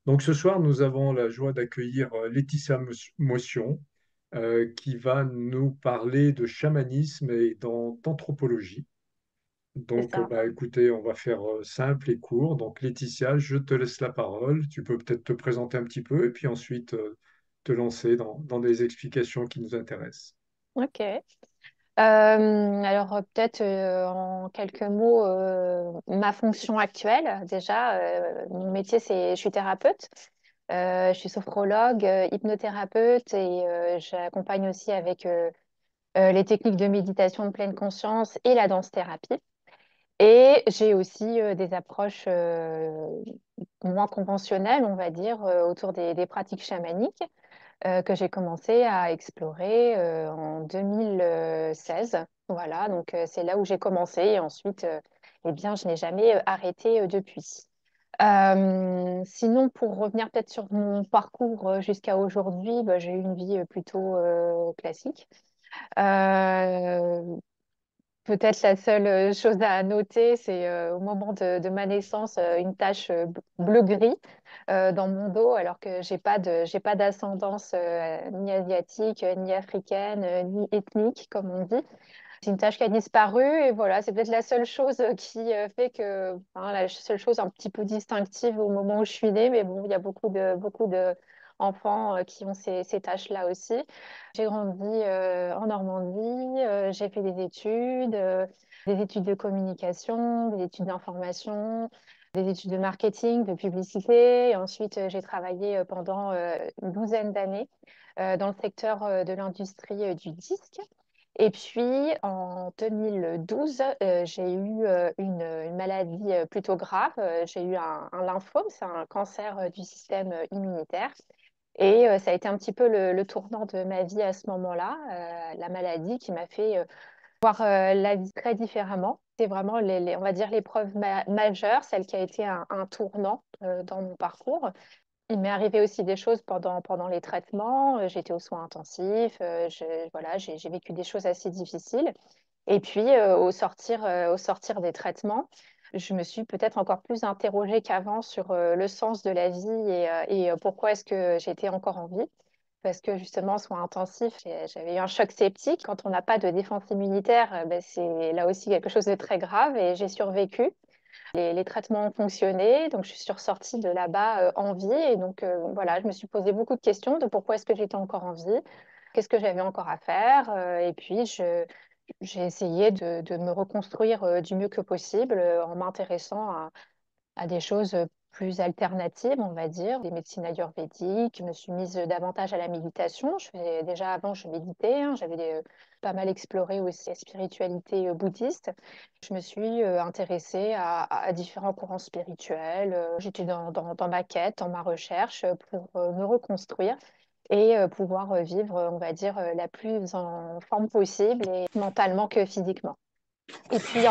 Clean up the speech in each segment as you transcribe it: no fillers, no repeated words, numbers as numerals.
Donc ce soir, nous avons la joie d'accueillir Laetitia Motion, qui va nous parler de chamanisme et d'anthropologie. C'est Donc, ça. bah, écoutez, on va faire simple et court. Donc, Laetitia, je te laisse la parole. Tu peux peut-être te présenter un petit peu et puis ensuite te lancer dans des explications qui nous intéressent. Ok. Alors peut-être en quelques mots, ma fonction actuelle. Déjà, mon métier, je suis thérapeute. Je suis sophrologue, hypnothérapeute et j'accompagne aussi avec les techniques de méditation de pleine conscience et la danse-thérapie. Et j'ai aussi des approches moins conventionnelles, on va dire, autour des pratiques chamaniques. Que j'ai commencé à explorer en 2016. Voilà, donc c'est là où j'ai commencé et ensuite, eh bien, je n'ai jamais arrêté depuis. Sinon, pour revenir peut-être sur mon parcours jusqu'à aujourd'hui, bah, j'ai eu une vie plutôt classique. Euh, Peut-être la seule chose à noter, c'est au moment de ma naissance, une tache bleu-gris dans mon dos, alors que j'ai pas d'ascendance ni asiatique, ni africaine, ni ethnique, comme on dit. C'est une tache qui a disparu et voilà, c'est peut-être la seule chose qui fait que, enfin, la seule chose un petit peu distinctive au moment où je suis née, mais bon, il y a beaucoup de enfants qui ont ces taches-là aussi. J'ai grandi en Normandie, j'ai fait des études de communication, des études d'information, des études de marketing, de publicité. Et ensuite, j'ai travaillé pendant une douzaine d'années dans le secteur de l'industrie du disque. Et puis, en 2012, j'ai eu une maladie plutôt grave. J'ai eu un lymphome, c'est un cancer du système immunitaire. Et ça a été un petit peu le tournant de ma vie à ce moment-là, la maladie qui m'a fait voir la vie très différemment. C'est vraiment, on va dire, l'épreuve majeure, celle qui a été un tournant dans mon parcours. Il m'est arrivé aussi des choses pendant les traitements. J'étais aux soins intensifs. Voilà, j'ai vécu des choses assez difficiles. Et puis, au sortir des traitements, je me suis peut-être encore plus interrogée qu'avant sur le sens de la vie et pourquoi est-ce que j'étais encore en vie. Parce que justement, soins intensifs, j'avais eu un choc septique. Quand on n'a pas de défense immunitaire, ben, c'est là aussi quelque chose de très grave et j'ai survécu. Les traitements ont fonctionné, donc je suis ressortie de là-bas en vie. Et donc voilà, je me suis posé beaucoup de questions de pourquoi est-ce que j'étais encore en vie, qu'est-ce que j'avais encore à faire. Et puis j'ai essayé de me reconstruire du mieux que possible en m'intéressant à des choses plus alternatives, on va dire, des médecines ayurvédiques. Je me suis mise davantage à la méditation. Déjà avant, je méditais, hein, pas mal exploré aussi la spiritualité bouddhiste. Je me suis intéressée à différents courants spirituels. J'étais dans ma quête, dans ma recherche pour me reconstruire et pouvoir vivre, on va dire, la plus en forme possible, et mentalement que physiquement. Et puis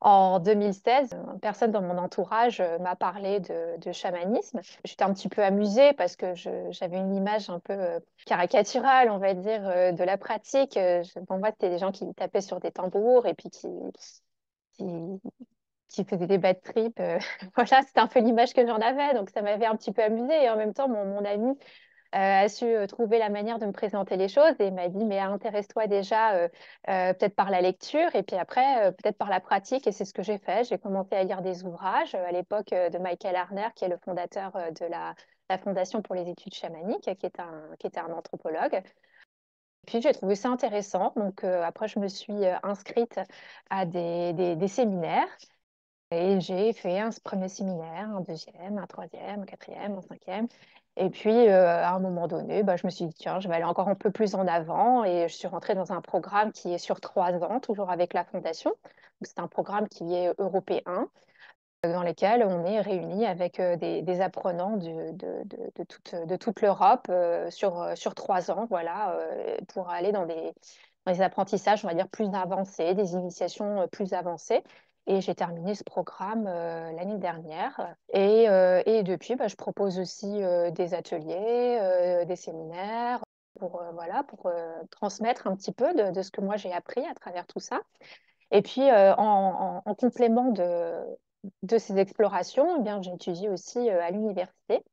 en 2016, une personne dans mon entourage m'a parlé de chamanisme. J'étais un petit peu amusée parce que j'avais une image un peu caricaturale, on va dire, de la pratique. Pour moi, c'était des gens qui tapaient sur des tambours et puis qui, qui faisaient des bad trips. Voilà, c'était un peu l'image que j'en avais. Donc ça m'avait un petit peu amusée. Et en même temps, mon ami a su trouver la manière de me présenter les choses et m'a dit, mais intéresse-toi déjà peut-être par la lecture et puis après peut-être par la pratique. Et c'est ce que j'ai fait. J'ai commencé à lire des ouvrages à l'époque de Michael Harner, qui est le fondateur de la Fondation pour les études chamaniques, qui était un anthropologue. Puis j'ai trouvé ça intéressant. Donc après, je me suis inscrite à des séminaires. Et j'ai fait un premier séminaire, un deuxième, un troisième, un quatrième, un cinquième. Et puis, à un moment donné, bah, je me suis dit, tiens, je vais aller encore un peu plus en avant. Et je suis rentrée dans un programme qui est sur 3 ans, toujours avec la Fondation. Donc, c'est un programme qui est européen, dans lequel on est réunis avec des apprenants de toute l'Europe sur 3 ans, voilà, pour aller dans des apprentissages, on va dire, plus avancés, des initiations plus avancées. Et j'ai terminé ce programme l'année dernière. Et depuis, bah, je propose aussi des ateliers, des séminaires voilà, pour transmettre un petit peu de ce que moi j'ai appris à travers tout ça. Et puis, en complément de ces explorations, eh bien, j'ai étudié aussi à l'université.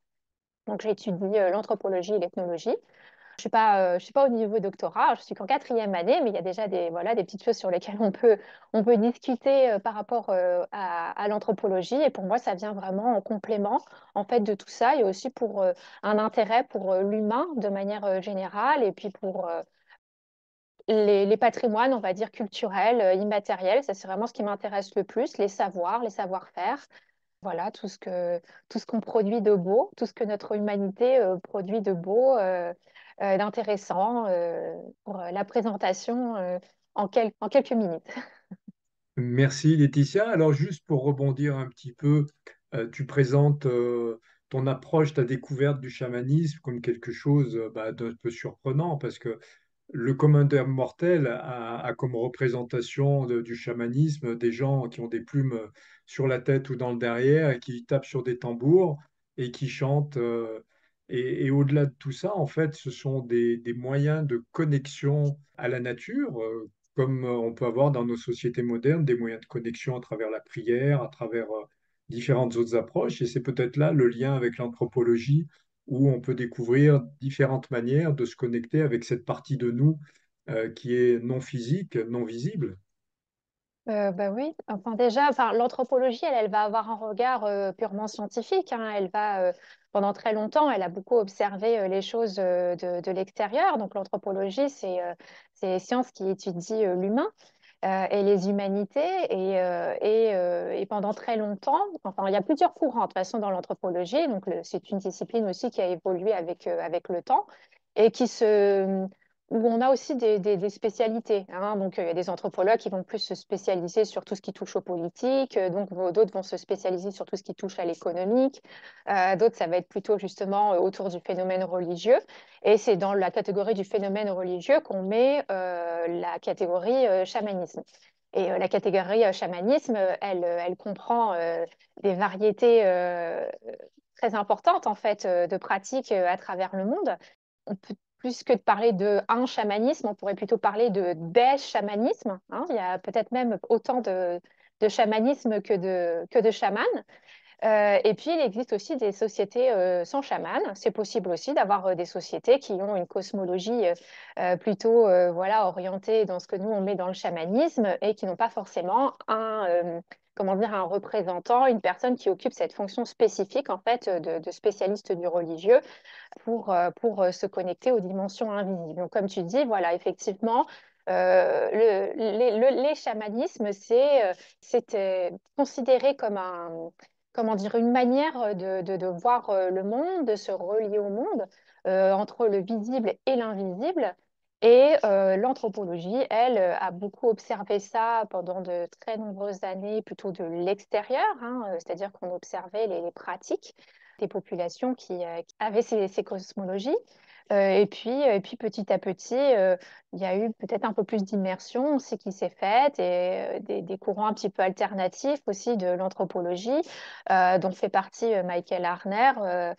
Donc, j'étudie l'anthropologie et l'ethnologie. Je suis pas au niveau doctorat, je suis qu'en quatrième année, mais il y a déjà voilà, des petites choses sur lesquelles on peut discuter par rapport à l'anthropologie. Et pour moi, ça vient vraiment en complément en fait, de tout ça et aussi pour un intérêt pour l'humain de manière générale et puis pour les patrimoines, on va dire, culturels, immatériels. Ça, c'est vraiment ce qui m'intéresse le plus, les savoirs, les savoir-faire. Voilà, tout ce qu'on produit de beau, tout ce que notre humanité produit de beau, d'intéressant pour la présentation en quelques minutes. Merci Laetitia. Alors juste pour rebondir un petit peu, tu présentes ton approche, ta découverte du chamanisme comme quelque chose d'un peu surprenant parce que le commun des mortels a comme représentation du chamanisme des gens qui ont des plumes sur la tête ou dans le derrière et qui tapent sur des tambours et qui chantent. Et au-delà de tout ça, en fait, ce sont des moyens de connexion à la nature, comme on peut avoir dans nos sociétés modernes, des moyens de connexion à travers la prière, à travers différentes autres approches. Et c'est peut-être là le lien avec l'anthropologie où on peut découvrir différentes manières de se connecter avec cette partie de nous qui est non physique, non visible. Bah oui, enfin déjà, enfin, l'anthropologie, elle va avoir un regard purement scientifique, hein. Elle va, pendant très longtemps, elle a beaucoup observé les choses de l'extérieur. Donc l'anthropologie, c'est science qui étudie l'humain et les humanités. Et pendant très longtemps, enfin, il y a plusieurs courants de toute façon dans l'anthropologie. Donc c'est une discipline aussi qui a évolué avec le temps et où on a aussi des spécialités, hein. Donc, il y a des anthropologues qui vont plus se spécialiser sur tout ce qui touche aux politiques, donc d'autres vont se spécialiser sur tout ce qui touche à l'économique, d'autres, ça va être plutôt justement autour du phénomène religieux. Et c'est dans la catégorie du phénomène religieux qu'on met la catégorie chamanisme. Et la catégorie chamanisme, elle comprend des variétés très importantes en fait de pratiques à travers le monde. On peut plus que de parler de un chamanisme, on pourrait plutôt parler de des chamanismes, hein. Il y a peut-être même autant de chamanisme que de chamans. Et puis, il existe aussi des sociétés sans chaman. C'est possible aussi d'avoir des sociétés qui ont une cosmologie plutôt voilà, orientée dans ce que nous, on met dans le chamanisme et qui n'ont pas forcément comment dire, un représentant, une personne qui occupe cette fonction spécifique en fait de spécialiste du religieux pour se connecter aux dimensions invisibles. Donc, comme tu dis, voilà, effectivement, les chamanismes, c'est considéré comme comment dire, une manière de voir le monde, de se relier au monde entre le visible et l'invisible. Et l'anthropologie, elle, a beaucoup observé ça pendant de très nombreuses années, plutôt de l'extérieur, hein, c'est-à-dire qu'on observait les pratiques des populations qui avaient ces cosmologies. Et puis petit à petit, il y a eu peut-être un peu plus d'immersion aussi qui s'est faite et des courants un petit peu alternatifs aussi de l'anthropologie, dont fait partie Michael Harner,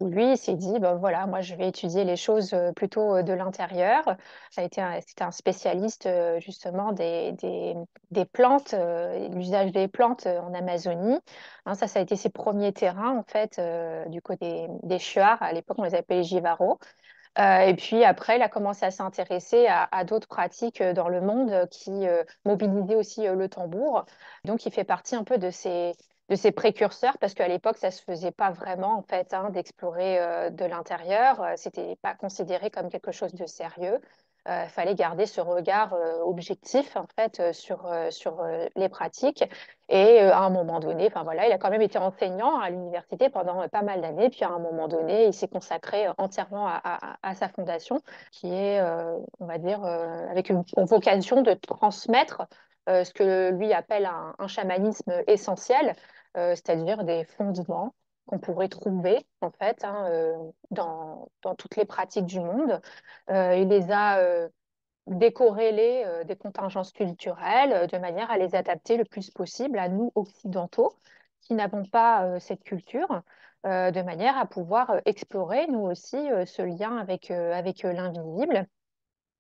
où lui il s'est dit, ben voilà, moi je vais étudier les choses plutôt de l'intérieur. C'était un spécialiste justement des plantes, l'usage des plantes en Amazonie. Hein, ça a été ses premiers terrains, en fait, du côté des Shuars. À l'époque, on les appelait les Jivaros. Et puis après, il a commencé à s'intéresser à d'autres pratiques dans le monde qui mobilisaient aussi le tambour. Donc, il fait partie un peu de ces précurseurs parce qu'à l'époque, ça se faisait pas vraiment, en fait, hein, d'explorer de l'intérieur. C'était pas considéré comme quelque chose de sérieux. Il fallait garder ce regard objectif, en fait, sur les pratiques. Et à un moment donné, enfin voilà, il a quand même été enseignant à l'université pendant pas mal d'années. Puis à un moment donné, il s'est consacré entièrement à sa fondation, qui est, on va dire, avec une vocation de transmettre ce que lui appelle un chamanisme essentiel, c'est-à-dire des fondements qu'on pourrait trouver en fait hein, dans toutes les pratiques du monde. Il les a décorréler des contingences culturelles de manière à les adapter le plus possible à nous occidentaux qui n'avons pas cette culture, de manière à pouvoir explorer nous aussi ce lien avec l'invisible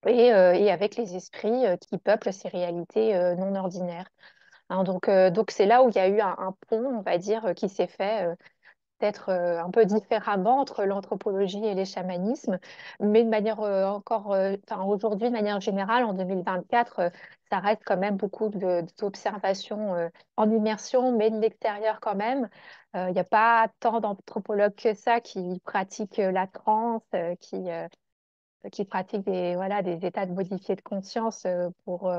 et avec les esprits qui peuplent ces réalités non ordinaires. Hein, donc c'est là où il y a eu un pont, on va dire, qui s'est fait peut-être un peu différemment entre l'anthropologie et les chamanismes, mais de manière enfin, aujourd'hui, de manière générale, en 2024, ça reste quand même beaucoup d'observations en immersion, mais de l'extérieur quand même. Il n'y a pas tant d'anthropologues que ça qui pratiquent la transe, qui pratiquent voilà, des états de modifiés de conscience pour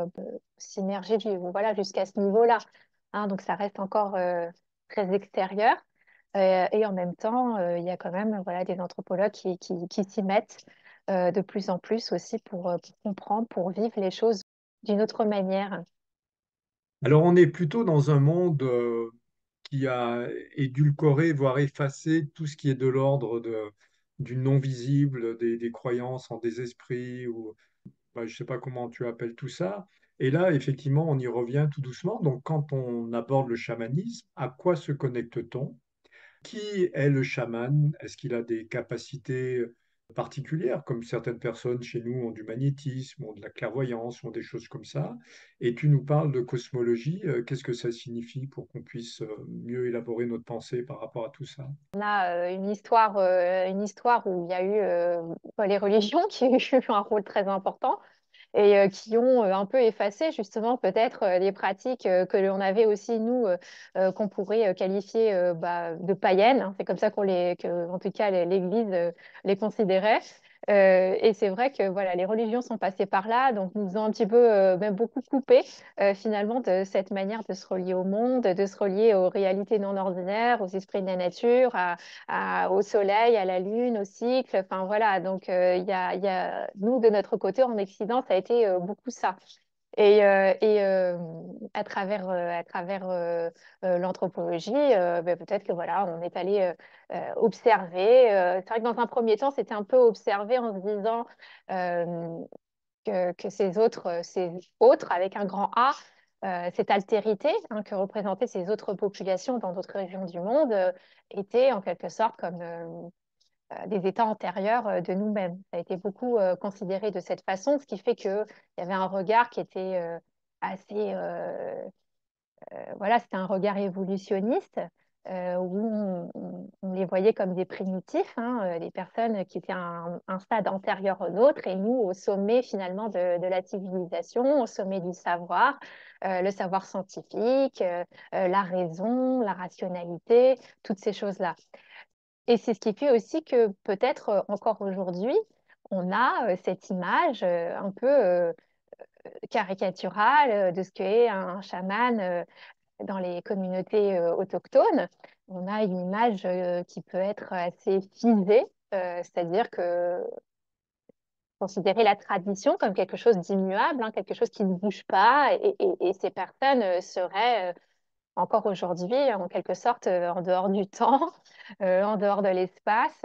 s'immerger voilà, jusqu'à ce niveau-là. Hein, donc ça reste encore très extérieur. Et en même temps, il y a quand même voilà, des anthropologues qui s'y mettent de plus en plus aussi pour comprendre, pour vivre les choses d'une autre manière. Alors on est plutôt dans un monde qui a édulcoré, voire effacé tout ce qui est de l'ordre du non-visible, des croyances en des esprits, ou bah, je ne sais pas comment tu appelles tout ça. Et là, effectivement, on y revient tout doucement. Donc quand on aborde le chamanisme, à quoi se connecte-t-on? Qui est le chaman? Est-ce qu'il a des capacités particulières, comme certaines personnes chez nous ont du magnétisme, ont de la clairvoyance, ont des choses comme ça? Et tu nous parles de cosmologie. Qu'est-ce que ça signifie pour qu'on puisse mieux élaborer notre pensée par rapport à tout ça? On a une histoire où il y a eu les religions qui ont eu un rôle très important et qui ont un peu effacé justement peut-être les pratiques que l'on avait aussi, nous, qu'on pourrait qualifier de païennes. Hein. C'est comme ça en tout cas, l'Église les considérait. Et c'est vrai que voilà, les religions sont passées par là, donc nous ont un petit peu, même beaucoup coupé finalement de cette manière de se relier au monde, de se relier aux réalités non ordinaires, aux esprits de la nature, au soleil, à la lune, au cycle. Enfin voilà, donc nous, de notre côté, en Occident, ça a été beaucoup ça. Et à travers l'anthropologie, peut-être que voilà, on est allé observer. C'est vrai que dans un premier temps, c'était un peu observé en se disant euh, que ces autres avec un grand A, cette altérité hein, que représentaient ces autres populations dans d'autres régions du monde, étaient en quelque sorte comme des états antérieurs de nous-mêmes. Ça a été beaucoup considéré de cette façon, ce qui fait qu'il y avait un regard qui était assez voilà, c'était un regard évolutionniste où on les voyait comme des primitifs, hein, des personnes qui étaient à un stade antérieur au nôtre, et nous au sommet finalement de la civilisation, au sommet du savoir, le savoir scientifique, la raison, la rationalité, toutes ces choses-là. Et c'est ce qui fait aussi que peut-être encore aujourd'hui, on a cette image un peu caricaturale de ce qu'est un chaman dans les communautés autochtones, on a une image qui peut être assez figée, c'est-à-dire que considérer la tradition comme quelque chose d'immuable, hein, quelque chose qui ne bouge pas, et ces personnes seraient encore aujourd'hui en quelque sorte en dehors du temps, en dehors de l'espace.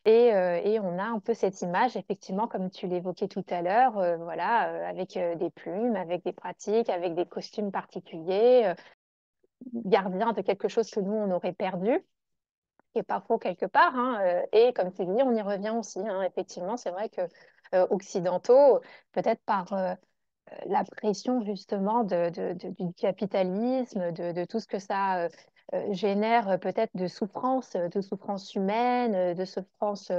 Et on a un peu cette image, effectivement, comme tu l'évoquais tout à l'heure, voilà, avec des plumes, avec des pratiques, avec des costumes particuliers, gardien de quelque chose que nous, on aurait perdu, qui n'est pas faux quelque part. Hein, et comme tu dis, on y revient aussi. Hein, effectivement, c'est vrai que occidentaux, peut-être par la pression justement du capitalisme, de tout ce que ça génère peut-être de souffrance humaine, de souffrance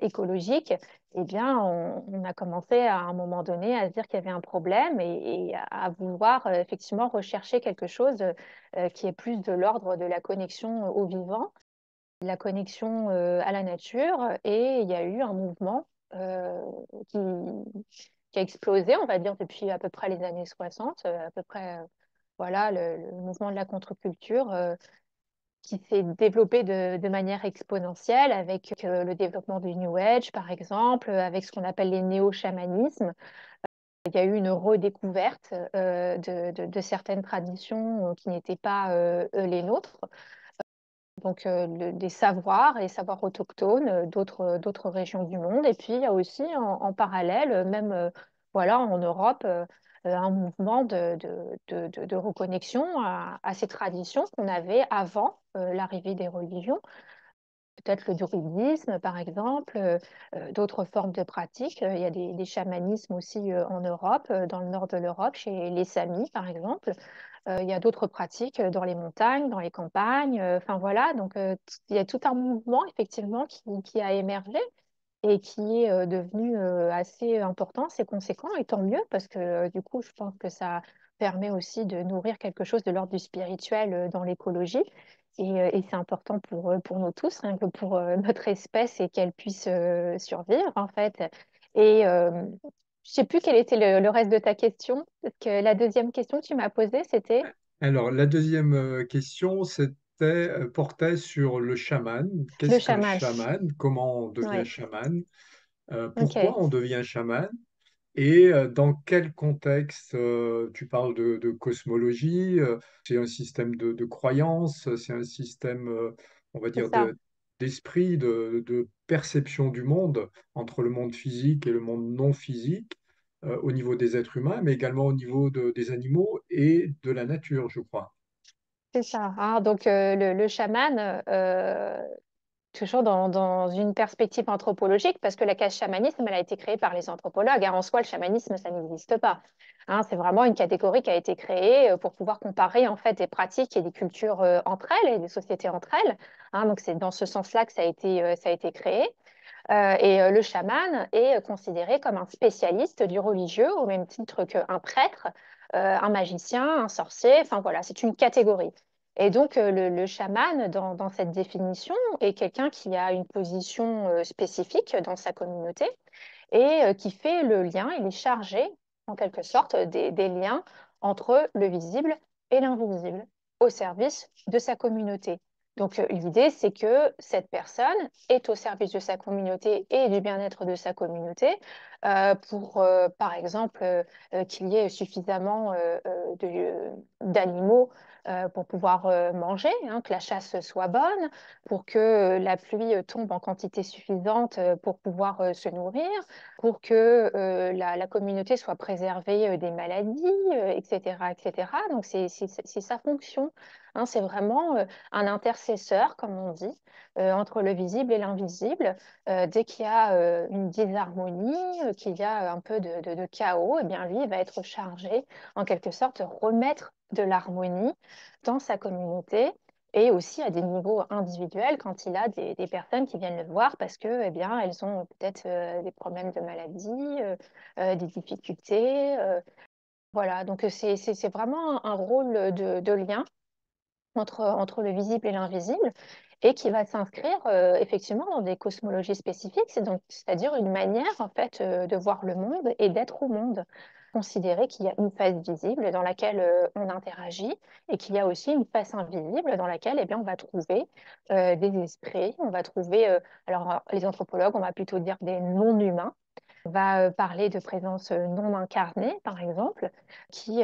écologique, eh bien, on a commencé à un moment donné à se dire qu'il y avait un problème et à vouloir effectivement rechercher quelque chose qui est plus de l'ordre de la connexion au vivant, de la connexion à la nature. Et il y a eu un mouvement qui, qui a explosé, on va dire, depuis à peu près les années 60, à peu près, voilà, le mouvement de la contre-culture qui s'est développé de manière exponentielle avec le développement du New Age, par exemple, avec ce qu'on appelle les néo-chamanismes. Il y a eu une redécouverte de certaines traditions qui n'étaient pas les nôtres. Donc, des savoirs et savoirs autochtones d'autres régions du monde. Et puis, il y a aussi en parallèle, même voilà, en Europe, un mouvement de reconnexion à ces traditions qu'on avait avant l'arrivée des religions. peut-être le druidisme, par exemple, d'autres formes de pratiques. Il y a des chamanismes aussi en Europe, dans le nord de l'Europe, chez les Samis, par exemple. Il y a d'autres pratiques dans les montagnes, dans les campagnes. Enfin voilà, donc il y a tout un mouvement effectivement qui a émergé et qui est devenu assez important, assez conséquent, et tant mieux, parce que du coup, je pense que ça permet aussi de nourrir quelque chose de l'ordre du spirituel dans l'écologie. Et c'est important pour nous tous, rien que pour notre espèce et qu'elle puisse survivre, en fait. Et je sais plus quel était le reste de ta question, parce que la deuxième question que tu m'as posée, c'était Alors, la deuxième question, portait sur le chaman. le Qu'est-ce qu'un chaman. chaman? Comment on devient Oui, chaman? ok, Pourquoi on devient chaman? Et dans quel contexte tu parles de cosmologie? C'est un système de croyance, c'est un système, on va c'est dire, ça. d'esprit, de perception du monde entre le monde physique et le monde non physique, au niveau des êtres humains, mais également au niveau des animaux et de la nature, je crois. C'est ça, hein. Donc, le chaman, toujours dans une perspective anthropologique, parce que la case chamanisme, elle a été créée par les anthropologues, hein. En soi, le chamanisme, ça n'existe pas, hein. C'est vraiment une catégorie qui a été créée pour pouvoir comparer en fait des pratiques et des cultures entre elles et des sociétés entre elles, hein. Donc, c'est dans ce sens-là que ça a été créé. Et le chaman est considéré comme un spécialiste du religieux, au même titre qu'un prêtre, un magicien, un sorcier. Enfin voilà, c'est une catégorie. Et donc le chaman, dans cette définition, est quelqu'un qui a une position spécifique dans sa communauté et qui fait le lien, il est chargé, en quelque sorte, des liens entre le visible et l'invisible au service de sa communauté. Donc l'idée, c'est que cette personne est au service de sa communauté et du bien-être de sa communauté pour, par exemple, qu'il y ait suffisamment d'animaux pour pouvoir manger, hein, que la chasse soit bonne, pour que la pluie tombe en quantité suffisante pour pouvoir se nourrir, pour que la communauté soit préservée des maladies, etc., etc. Donc, c'est sa fonction, hein. C'est vraiment un intercesseur, comme on dit, entre le visible et l'invisible. Dès qu'il y a une disharmonie, qu'il y a un peu de chaos, eh bien, lui, il va être chargé, en quelque sorte, de remettre de l'harmonie dans sa communauté et aussi à des niveaux individuels quand il a des personnes qui viennent le voir parce que, eh bien, elles ont peut-être des problèmes de maladie, des difficultés. Voilà, donc c'est vraiment un rôle de lien entre le visible et l'invisible et qui va s'inscrire effectivement dans des cosmologies spécifiques, c'est-à-dire une manière en fait de voir le monde et d'être au monde. Considérer qu'il y a une face visible dans laquelle on interagit et qu'il y a aussi une face invisible dans laquelle eh bien, on va trouver des esprits, on va trouver, alors les anthropologues, on va plutôt dire des non-humains. On va parler de présences non incarnées, par exemple, qui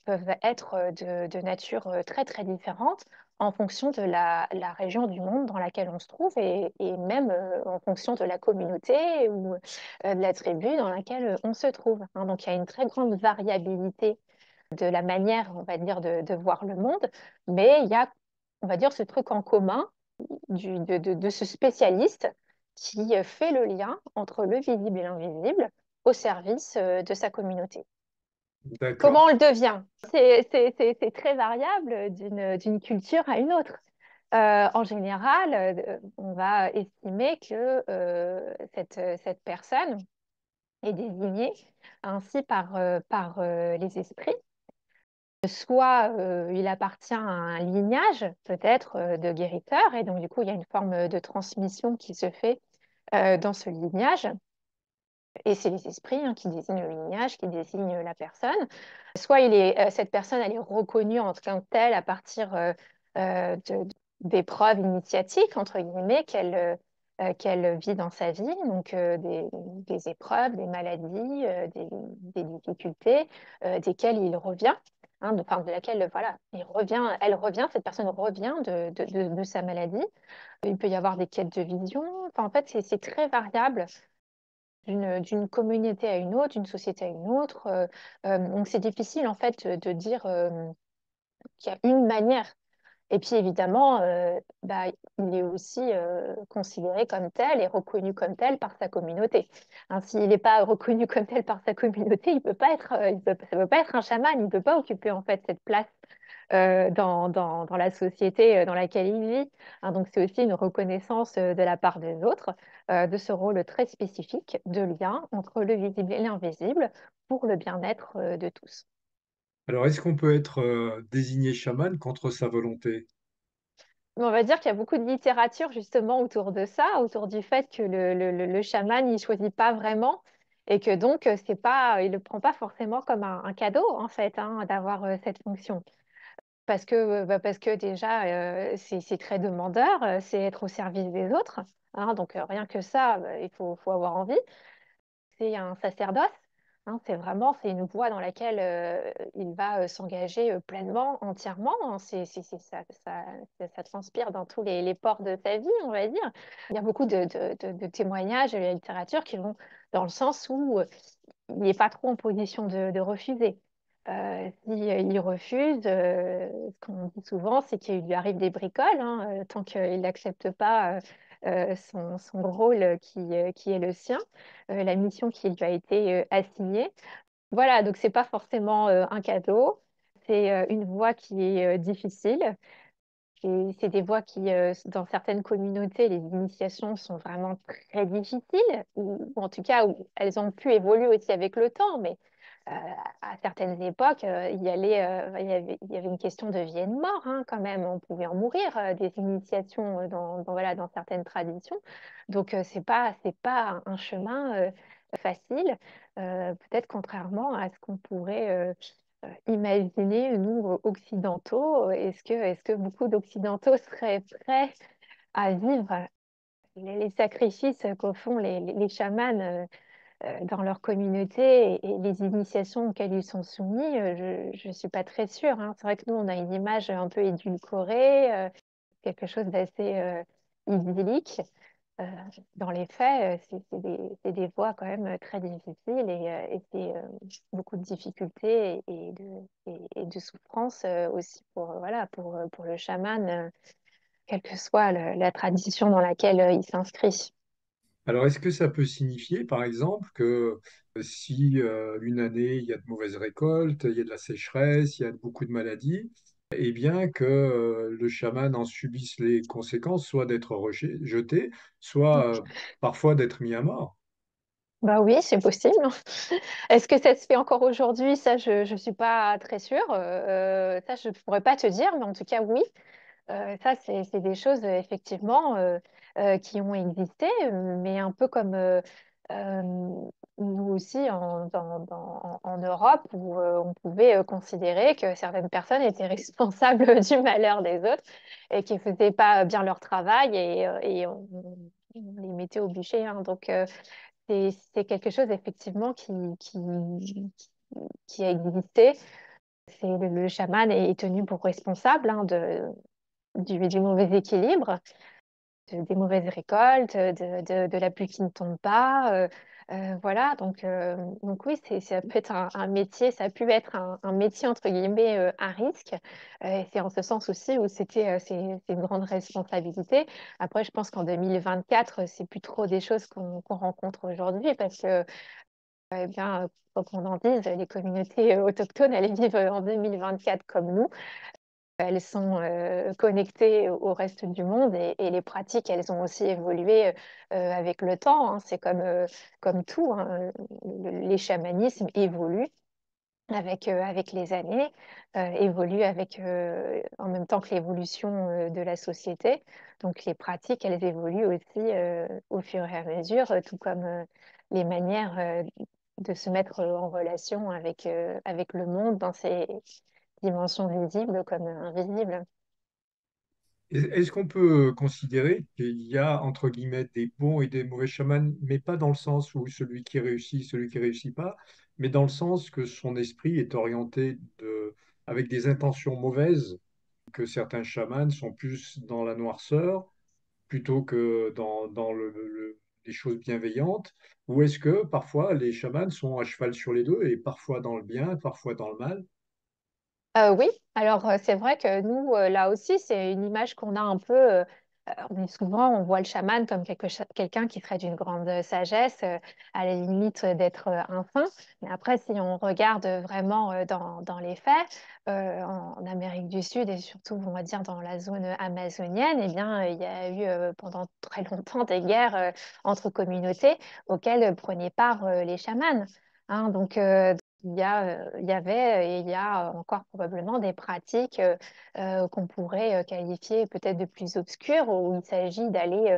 peuvent être de nature très, très différente en fonction de la région du monde dans laquelle on se trouve et même en fonction de la communauté ou de la tribu dans laquelle on se trouve, hein. Donc, il y a une très grande variabilité de la manière, on va dire, de voir le monde, mais il y a, on va dire, ce truc en commun de ce spécialiste qui fait le lien entre le visible et l'invisible au service de sa communauté. Comment D'accord, on le devient? C'est très variable d'une culture à une autre. En général, on va estimer que cette personne est désignée ainsi par les esprits. Soit il appartient à un lignage, peut-être, de guérisseurs, et donc du coup, il y a une forme de transmission qui se fait dans ce lignage. Et c'est les esprits hein, qui désignent le lignage, qui désignent la personne. Soit cette personne, elle est reconnue en tant que telle à partir d'épreuves initiatiques, entre guillemets, qu'elle vit dans sa vie, donc des épreuves, des maladies, des difficultés, desquelles il revient, hein, enfin, de laquelle, voilà, elle revient, cette personne revient de sa maladie. Il peut y avoir des quêtes de vision. Enfin, en fait, c'est très variable d'une communauté à une autre, d'une société à une autre. Donc c'est difficile en fait de dire qu'il y a une manière Et puis évidemment, bah, il est aussi considéré comme tel et reconnu comme tel par sa communauté. Hein, s'il n'est pas reconnu comme tel par sa communauté, il peut pas être, ça peut pas être un chaman, il ne peut pas occuper en fait cette place dans la société dans laquelle il vit. Hein, donc c'est aussi une reconnaissance de la part des autres de ce rôle très spécifique de lien entre le visible et l'invisible pour le bien-être de tous. Alors, est-ce qu'on peut être désigné chaman contre sa volonté? Mais on va dire qu'il y a beaucoup de littérature justement autour de ça, autour du fait que le chaman, il choisit pas vraiment et que donc c'est pas, il le prend pas forcément comme un cadeau en fait, hein, d'avoir cette fonction. Parce que déjà, c'est très demandeur, c'est être au service des autres. Hein, donc rien que ça, il faut avoir envie. C'est un sacerdoce. Hein, c'est vraiment, c'est une voie dans laquelle il va s'engager pleinement, entièrement. Hein, ça transpire dans tous les pores de sa vie, on va dire. Il y a beaucoup de témoignages de la littérature qui vont dans le sens où il n'est pas trop en position de refuser. Si il refuse, ce qu'on dit souvent, c'est qu'il lui arrive des bricoles, hein, tant qu'il n'accepte pas son rôle qui est le sien, la mission qui lui a été assignée. Voilà, donc c'est pas forcément un cadeau, c'est une voie qui est difficile. Et c'est des voies qui, dans certaines communautés, les initiations sont vraiment très difficiles, ou en tout cas où elles ont pu évoluer aussi avec le temps, mais euh, à certaines époques, il y avait une question de vie et de mort, hein, quand même. On pouvait en mourir des initiations voilà, dans certaines traditions. Donc, c'est pas un chemin facile, peut-être contrairement à ce qu'on pourrait imaginer, nous, occidentaux. Est-ce que beaucoup d'occidentaux seraient prêts à vivre les sacrifices qu'au font les chamans dans leur communauté et les initiations auxquelles ils sont soumis? Je ne suis pas très sûre. Hein. C'est vrai que nous, on a une image un peu édulcorée, quelque chose d'assez idyllique. Euh, Dans les faits, c'est des voies quand même très difficiles et c'est beaucoup de difficultés et de souffrances aussi pour, voilà, pour le chaman, quelle que soit la tradition dans laquelle il s'inscrit. Alors, est-ce que ça peut signifier, par exemple, que si une année, il y a de mauvaises récoltes, il y a de la sécheresse, il y a beaucoup de maladies, et bien que le chaman en subisse les conséquences, soit d'être jeté, soit parfois d'être mis à mort? Bah oui, c'est possible. Est-ce que ça se fait encore aujourd'hui? Ça, je ne suis pas très sûre. Ça, je ne pourrais pas te dire, mais en tout cas, oui. Ça, c'est des choses effectivement qui ont existé, mais un peu comme euh, nous aussi en Europe, où on pouvait considérer que certaines personnes étaient responsables du malheur des autres et qui ne faisaient pas bien leur travail et on les mettait au bûcher. Hein. Donc, c'est quelque chose effectivement qui a existé. Le chaman est tenu pour responsable hein, du mauvais équilibre, des mauvaises récoltes, de la pluie qui ne tombe pas. Voilà, donc oui, ça peut être un métier, ça a pu être un métier entre guillemets à risque. Et c'est en ce sens aussi où c'est une grande responsabilité. Après, je pense qu'en 2024, c'est plus trop des choses qu'on rencontre aujourd'hui parce que, eh bien, quoi qu'on en dise, les communautés autochtones, elles vivent en 2024 comme nous. Elles sont connectées au reste du monde et les pratiques, elles ont aussi évolué avec le temps. Hein. C'est comme tout, hein. Les chamanismes évoluent avec les années, évoluent en même temps que l'évolution de la société. Donc les pratiques, elles évoluent aussi au fur et à mesure, tout comme les manières de se mettre en relation avec le monde dans ses dimensions visibles comme invisibles. Est-ce qu'on peut considérer qu'il y a, entre guillemets, des bons et des mauvais chamans, mais pas dans le sens où celui qui réussit pas, mais dans le sens que son esprit est orienté avec des intentions mauvaises, que certains chamans sont plus dans la noirceur plutôt que dans les choses bienveillantes, ou est-ce que parfois les chamans sont à cheval sur les deux et parfois dans le bien, parfois dans le mal? Oui, alors c'est vrai que nous, là aussi, c'est une image qu'on a un peu. On est souvent, on voit le chaman comme quelqu'un qui serait d'une grande sagesse, à la limite d'être un saint. Mais après, si on regarde vraiment dans les faits, en Amérique du Sud et surtout, on va dire, dans la zone amazonienne, eh bien, il y a eu pendant très longtemps des guerres entre communautés auxquelles prenaient part les chamans. Hein. Donc, il y avait et il y a encore probablement des pratiques qu'on pourrait qualifier peut-être de plus obscures, où il s'agit d'aller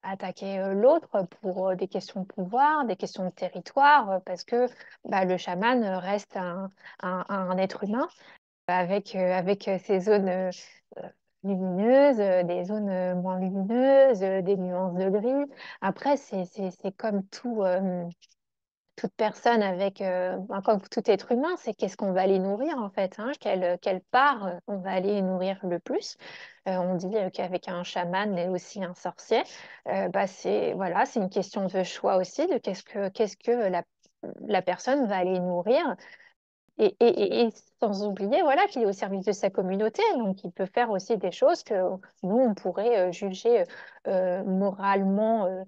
attaquer l'autre pour des questions de pouvoir, des questions de territoire, parce que bah, le chaman reste un être humain avec ses zones lumineuses, des zones moins lumineuses, des nuances de gris. Après, c'est comme tout. Toute personne avec, comme tout être humain, c'est qu'est-ce qu'on va aller nourrir en fait, hein, quelle part on va aller nourrir le plus. On dit qu'avec un chaman, mais aussi un sorcier, bah, c'est voilà, c'est une question de choix aussi, de qu'est-ce que la personne va aller nourrir. Et sans oublier voilà, qu'il est au service de sa communauté, donc il peut faire aussi des choses que nous, on pourrait juger moralement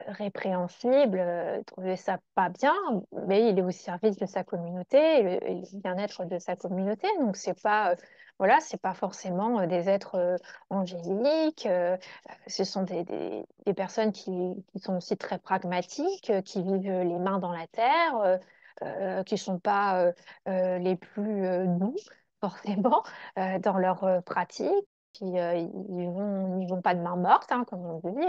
répréhensible, trouver ça pas bien, mais il est au service de sa communauté et le bien-être de sa communauté. Donc c'est pas voilà, c'est pas forcément des êtres angéliques. Ce sont des personnes qui sont aussi très pragmatiques, qui vivent les mains dans la terre, qui sont pas les plus doux forcément dans leurs pratiques. Puis, ils vont pas de main morte, hein, comme on dit.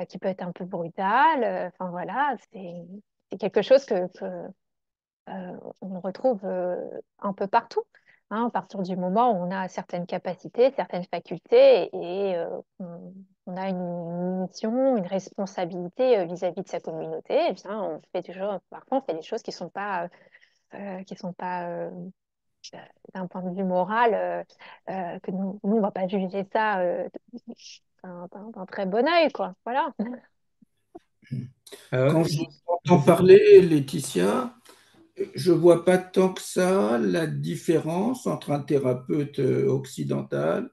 Qui peut être un peu brutal. Enfin voilà, c'est quelque chose on retrouve un peu partout. Hein, à partir du moment où on a certaines capacités, certaines facultés et on a une mission, une responsabilité vis-à-vis de sa communauté, eh bien, parfois on fait des choses qui sont pas d'un point de vue moral, que nous, on va pas juger ça d'un très bon œil, quoi. Voilà. Quand je t'entends Vas-y. parler, Laetitia, je vois pas tant que ça la différence entre un thérapeute occidental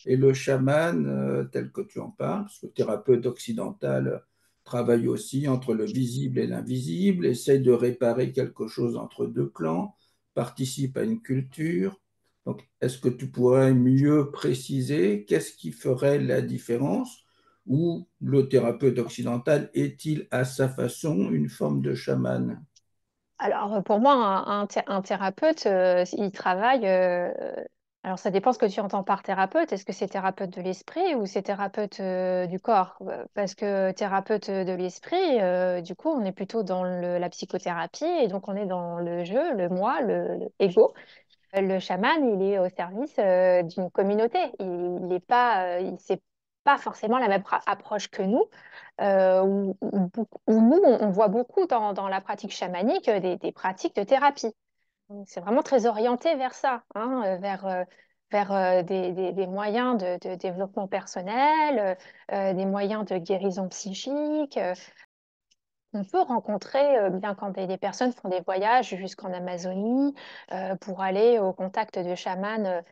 et le chaman tel que tu en parles, parce que le thérapeute occidental travaille aussi entre le visible et l'invisible, essaye de réparer quelque chose entre deux clans, participe à une culture. Donc, est-ce que tu pourrais mieux préciser qu'est-ce qui ferait la différence? Ou le thérapeute occidental est-il à sa façon une forme de chaman? Alors, pour moi, un thérapeute, il travaille. Alors, ça dépend ce que tu entends par thérapeute. Est-ce que c'est thérapeute de l'esprit ou c'est thérapeute du corps? Parce que thérapeute de l'esprit, du coup, on est plutôt dans la psychothérapie et donc on est dans le jeu, le moi, le ego. Le chaman, il est au service d'une communauté. Il n'est pas, c'est pas forcément la même approche que nous, où nous, on voit beaucoup dans la pratique chamanique des pratiques de thérapie. Donc, c'est vraiment très orienté vers ça, hein, vers des moyens de développement personnel, des moyens de guérison psychique. On peut rencontrer, bien quand des personnes font des voyages jusqu'en Amazonie pour aller au contact de chamans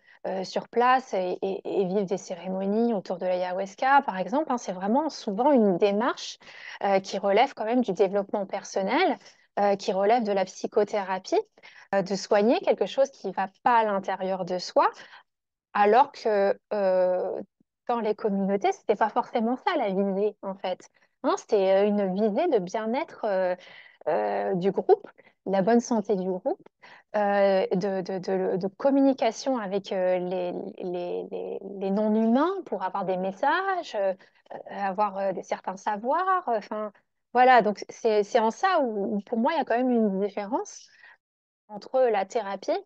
sur place et vivre des cérémonies autour de l'ayahuasca, par exemple. Hein. C'est vraiment souvent une démarche qui relève quand même du développement personnel, qui relève de la psychothérapie, de soigner quelque chose qui ne va pas à l'intérieur de soi, alors que dans les communautés, c'était pas forcément ça la visée, en fait. Hein, c'était une visée de bien-être du groupe, de la bonne santé du groupe, de communication avec les non-humains pour avoir des messages, avoir certains savoirs. Enfin, voilà, donc c'est en ça où, pour moi, il y a quand même une différence entre la thérapie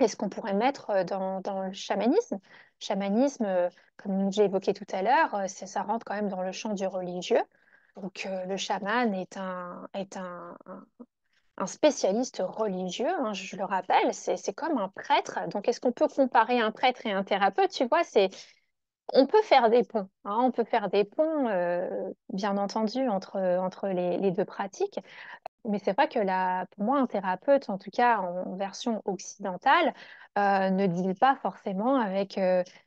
et ce qu'on pourrait mettre dans le chamanisme. Chamanisme, comme j'ai évoqué tout à l'heure, ça rentre quand même dans le champ du religieux. Donc, le chaman un spécialiste religieux, hein, je le rappelle, c'est comme un prêtre. Donc, est-ce qu'on peut comparer un prêtre et un thérapeute? Tu vois, on peut faire des ponts, hein, on peut faire des ponts, bien entendu, entre les deux pratiques. Mais c'est vrai que pour moi, un thérapeute, en tout cas en version occidentale, ne deal pas forcément avec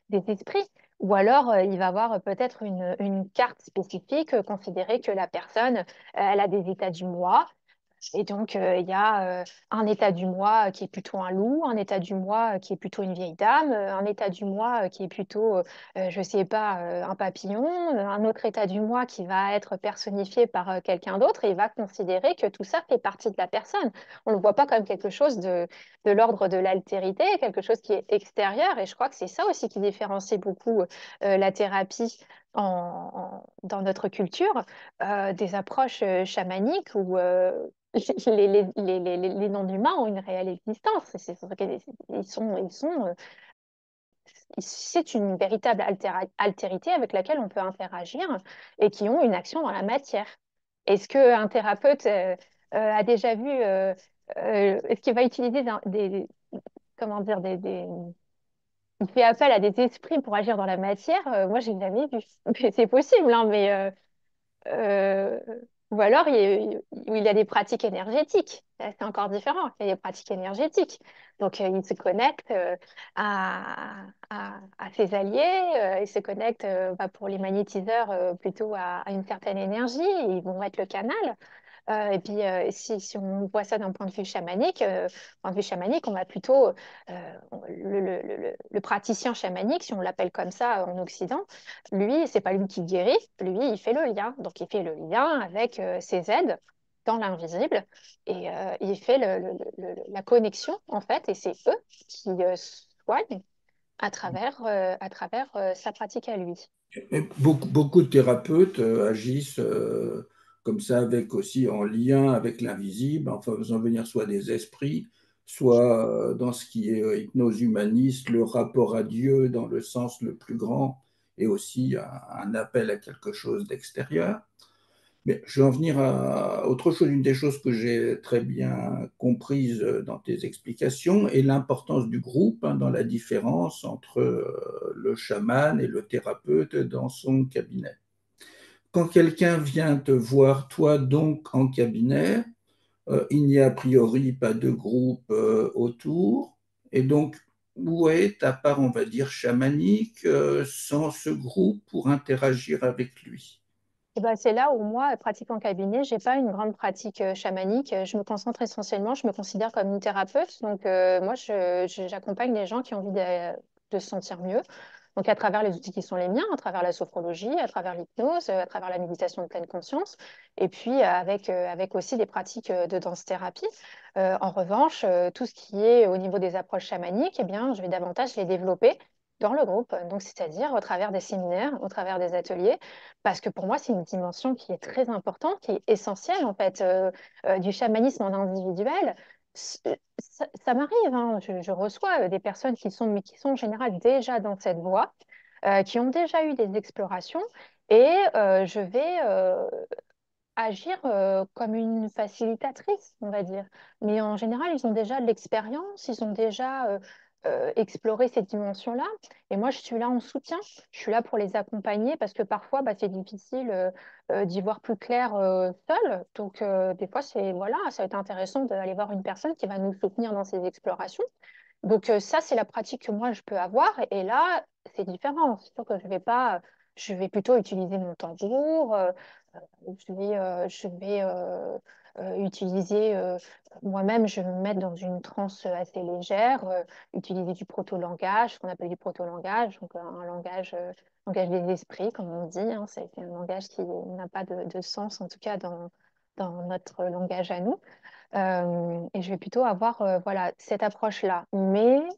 des esprits. Ou alors, il va avoir peut-être une carte spécifique, considérer que la personne, elle a des états du moi. Et donc, il y a un état du moi qui est plutôt un loup, un état du moi qui est plutôt une vieille dame, un état du moi qui est plutôt, je ne sais pas, un papillon, un autre état du moi qui va être personnifié par quelqu'un d'autre et il va considérer que tout ça fait partie de la personne. On ne le voit pas comme quelque chose de l'ordre de l'altérité, quelque chose qui est extérieur. Et je crois que c'est ça aussi qui différencie beaucoup la thérapie dans notre culture des approches chamaniques où les non-humains ont une réelle existence. C'est une véritable altérité avec laquelle on peut interagir et qui ont une action dans la matière. Est-ce qu'un thérapeute a déjà vu, est-ce qu'il va utiliser comment dire, il fait appel à des esprits pour agir dans la matière? Moi, j'ai jamais vu. Mais c'est possible, hein, mais euh, ou alors, il y a des pratiques énergétiques. Là, c'est encore différent. Il y a des pratiques énergétiques. Donc, il se connecte à ses alliés. Il se connecte pour les magnétiseurs plutôt à une certaine énergie. Ils vont mettre le canal. Et puis, si on voit ça d'un point de vue chamanique, on va plutôt, le praticien chamanique, si on l'appelle comme ça en Occident, lui, c'est pas lui qui guérit, lui, il fait le lien. Donc, il fait le lien avec ses aides dans l'invisible et il fait la connexion, en fait, et c'est eux qui soignent à travers sa pratique à lui. Et beaucoup de thérapeutes agissent comme ça, avec aussi en lien avec l'invisible, en faisant venir soit des esprits, soit dans ce qui est hypnose humaniste, le rapport à Dieu dans le sens le plus grand, et aussi un appel à quelque chose d'extérieur. Mais je vais en venir à autre chose. Une des choses que j'ai très bien comprises dans tes explications est l'importance du groupe, hein, dans la différence entre le chaman et le thérapeute dans son cabinet. Quand quelqu'un vient te voir, toi donc en cabinet, il n'y a a priori pas de groupe autour. Et donc, où est ta part, on va dire, chamanique sans ce groupe pour interagir avec lui? Et ben, c'est là où moi, pratiquant cabinet, j'ai pas une grande pratique chamanique. Je me concentre essentiellement, je me considère comme une thérapeute. Donc, moi, j'accompagne les gens qui ont envie de se sentir mieux. Donc, à travers les outils qui sont les miens, à travers la sophrologie, à travers l'hypnose, à travers la méditation de pleine conscience, et puis avec aussi des pratiques de danse-thérapie. En revanche, tout ce qui est au niveau des approches chamaniques, eh bien, je vais davantage les développer dans le groupe, donc c'est-à-dire au travers des séminaires, au travers des ateliers, parce que pour moi, c'est une dimension qui est très importante, qui est essentielle en fait du chamanisme en individuel. Ça m'arrive, hein, je reçois des personnes mais qui sont en général déjà dans cette voie, qui ont déjà eu des explorations, et je vais agir comme une facilitatrice, on va dire. Mais en général, ils ont déjà de l'expérience, ils ont déjà exploré cette dimension-là. Et moi, je suis là en soutien. Je suis là pour les accompagner parce que parfois, bah, c'est difficile d'y voir plus clair seul. Donc, des fois, voilà, ça va être intéressant d'aller voir une personne qui va nous soutenir dans ces explorations. Donc ça, c'est la pratique que moi, je peux avoir. Et là, c'est différent. C'est sûr que je vais plutôt utiliser mon tambour. Je vais utiliser moi-même, je vais me mettre dans une transe assez légère, utiliser du proto-langage, ce qu'on appelle du proto-langage, donc un langage des esprits, comme on dit, hein. C'est un langage qui n'a pas de sens, en tout cas dans notre langage à nous. Et je vais plutôt avoir voilà, cette approche-là. Mais le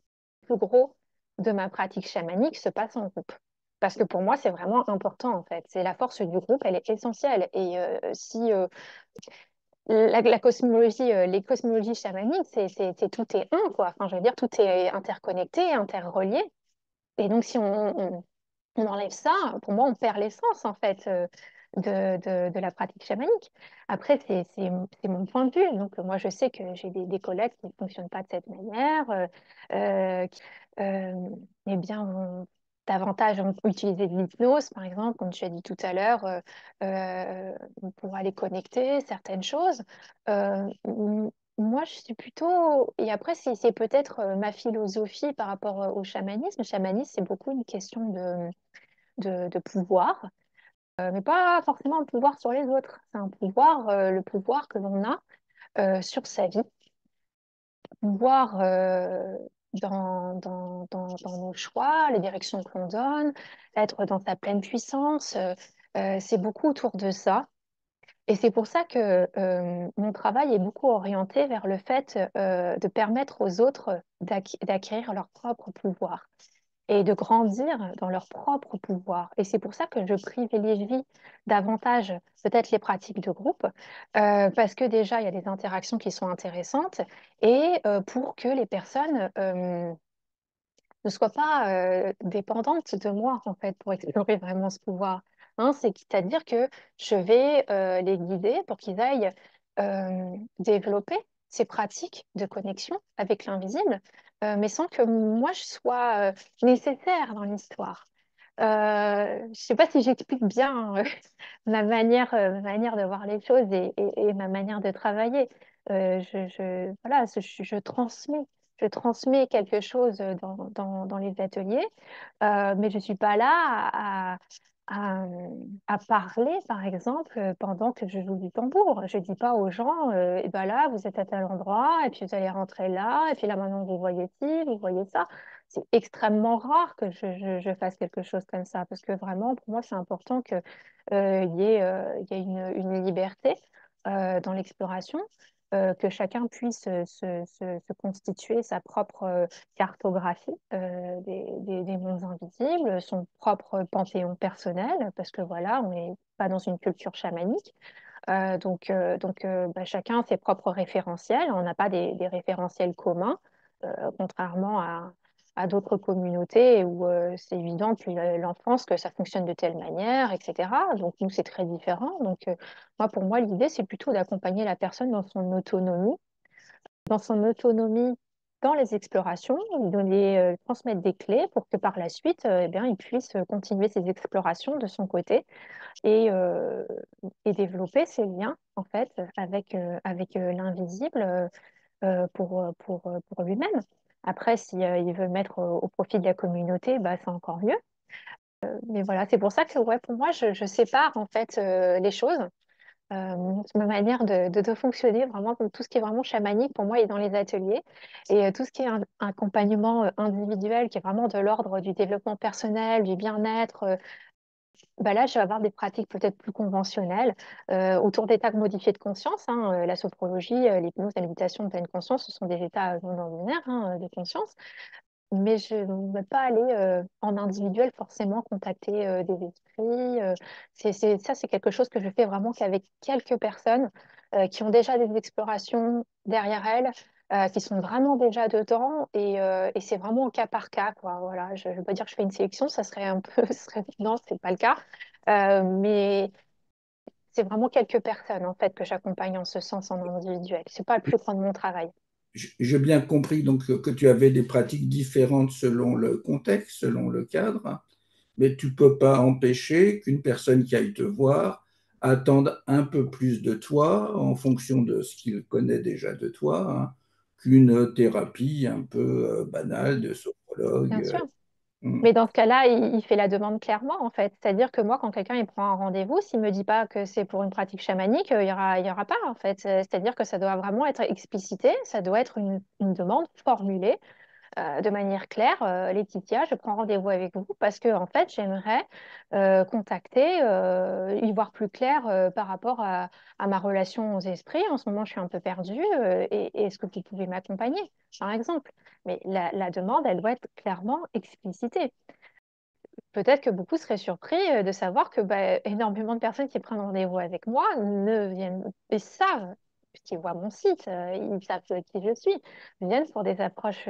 plus gros de ma pratique chamanique se passe en groupe. Parce que pour moi, c'est vraiment important, en fait. C'est la force du groupe, elle est essentielle. Et si la cosmologie, les cosmologies chamaniques, tout est un, quoi. Enfin, je veux dire, tout est interconnecté, interrelié. Et donc, si on enlève ça, pour moi, on perd l'essence, en fait, de la pratique chamanique. Après, c'est mon point de vue. Donc, moi, je sais que j'ai des collègues qui ne fonctionnent pas de cette manière, qui, euh, eh bien, vont davantage on peut utiliser de l'hypnose, par exemple, comme tu as dit tout à l'heure, pour aller connecter certaines choses. Moi, je suis plutôt... Et après, c'est peut-être ma philosophie par rapport au chamanisme. Le chamanisme, c'est beaucoup une question de pouvoir, mais pas forcément un pouvoir sur les autres. C'est un pouvoir, le pouvoir que l'on a sur sa vie, pouvoir dans nos choix, les directions que l'on donne, être dans sa pleine puissance. C'est beaucoup autour de ça. Et c'est pour ça que mon travail est beaucoup orienté vers le fait de permettre aux autres d'acquérir leur propre pouvoir et de grandir dans leur propre pouvoir. Et c'est pour ça que je privilégie davantage peut-être les pratiques de groupe, parce que déjà, il y a des interactions qui sont intéressantes et pour que les personnes ne soient pas dépendantes de moi, en fait, pour explorer vraiment ce pouvoir. Hein, c'est-à-dire que je vais les guider pour qu'ils aillent développer ces pratiques de connexion avec l'invisible, mais sans que moi, je sois nécessaire dans l'histoire. Je ne sais pas si j'explique bien ma manière de voir les choses et ma manière de travailler. Voilà, je transmets quelque chose dans les ateliers, mais je ne suis pas là à, à parler, par exemple, pendant que je joue du tambour. Je ne dis pas aux gens, eh ben là, vous êtes à tel endroit, et puis vous allez rentrer là, et puis là, maintenant, vous voyez ci, vous voyez ça. C'est extrêmement rare que je fasse quelque chose comme ça, parce que vraiment, pour moi, c'est important que, il y ait une liberté dans l'exploration, que chacun puisse se constituer sa propre cartographie des mondes invisibles, son propre panthéon personnel, parce que voilà, on n'est pas dans une culture chamanique. Bah, chacun a ses propres référentiels. On n'a pas des référentiels communs, contrairement à d'autres communautés où c'est évident depuis l'enfance que ça fonctionne de telle manière, etc. Donc nous, c'est très différent. Pour moi, l'idée, c'est plutôt d'accompagner la personne dans son autonomie dans les explorations, lui donner, transmettre des clés pour que par la suite, eh bien, il puisse continuer ses explorations de son côté et, euh, et développer ses liens en fait avec l'invisible pour lui-même. Après, si il veut mettre au profit de la communauté, bah, c'est encore mieux. Mais voilà, c'est pour ça que ouais, pour moi, je sépare en fait les choses. Ma manière de fonctionner, vraiment, donc, tout ce qui est vraiment chamanique, pour moi, est dans les ateliers. Et tout ce qui est un accompagnement individuel, qui est vraiment de l'ordre du développement personnel, du bien-être, bah là, je vais avoir des pratiques peut-être plus conventionnelles autour d'états modifiés de conscience. Hein, la sophrologie, l'hypnose, la méditation de pleine conscience, ce sont des états non ordinaires hein, de conscience. Mais je ne vais pas aller en individuel forcément contacter des esprits. Ça, c'est quelque chose que je fais vraiment qu'avec quelques personnes qui ont déjà des explorations derrière elles, qui sont vraiment déjà dedans. Et c'est vraiment au cas par cas, quoi. Voilà, je ne veux pas dire que je fais une sélection, ça serait un peu... Non, ce n'est pas le cas. Mais c'est vraiment quelques personnes en fait que j'accompagne en ce sens en individuel. C'est pas le plus grand de mon travail. J'ai bien compris donc que tu avais des pratiques différentes selon le contexte, selon le cadre, mais tu peux pas empêcher qu'une personne qui aille te voir attende un peu plus de toi en fonction de ce qu'il connaît déjà de toi, hein, qu'une thérapie un peu banale de Bien sophrologue. sûr. Hmm. Mais dans ce cas-là, il fait la demande clairement, en fait. C'est-à-dire que moi, quand quelqu'un il prend un rendez-vous, s'il me dit pas que c'est pour une pratique chamanique, il y aura pas, en fait. C'est-à-dire que ça doit vraiment être explicité, ça doit être une demande formulée de manière claire. Laetitia, je prends rendez-vous avec vous parce que, en fait, j'aimerais contacter, y voir plus clair par rapport à ma relation aux esprits. En ce moment, je suis un peu perdue et est-ce que vous pouvez m'accompagner, par exemple? Mais la demande, elle doit être clairement explicitée. Peut-être que beaucoup seraient surpris de savoir que bah, énormément de personnes qui prennent rendez-vous avec moi ne viennent, ils savent, puisqu'ils voient mon site, ils savent qui je suis, viennent pour des approches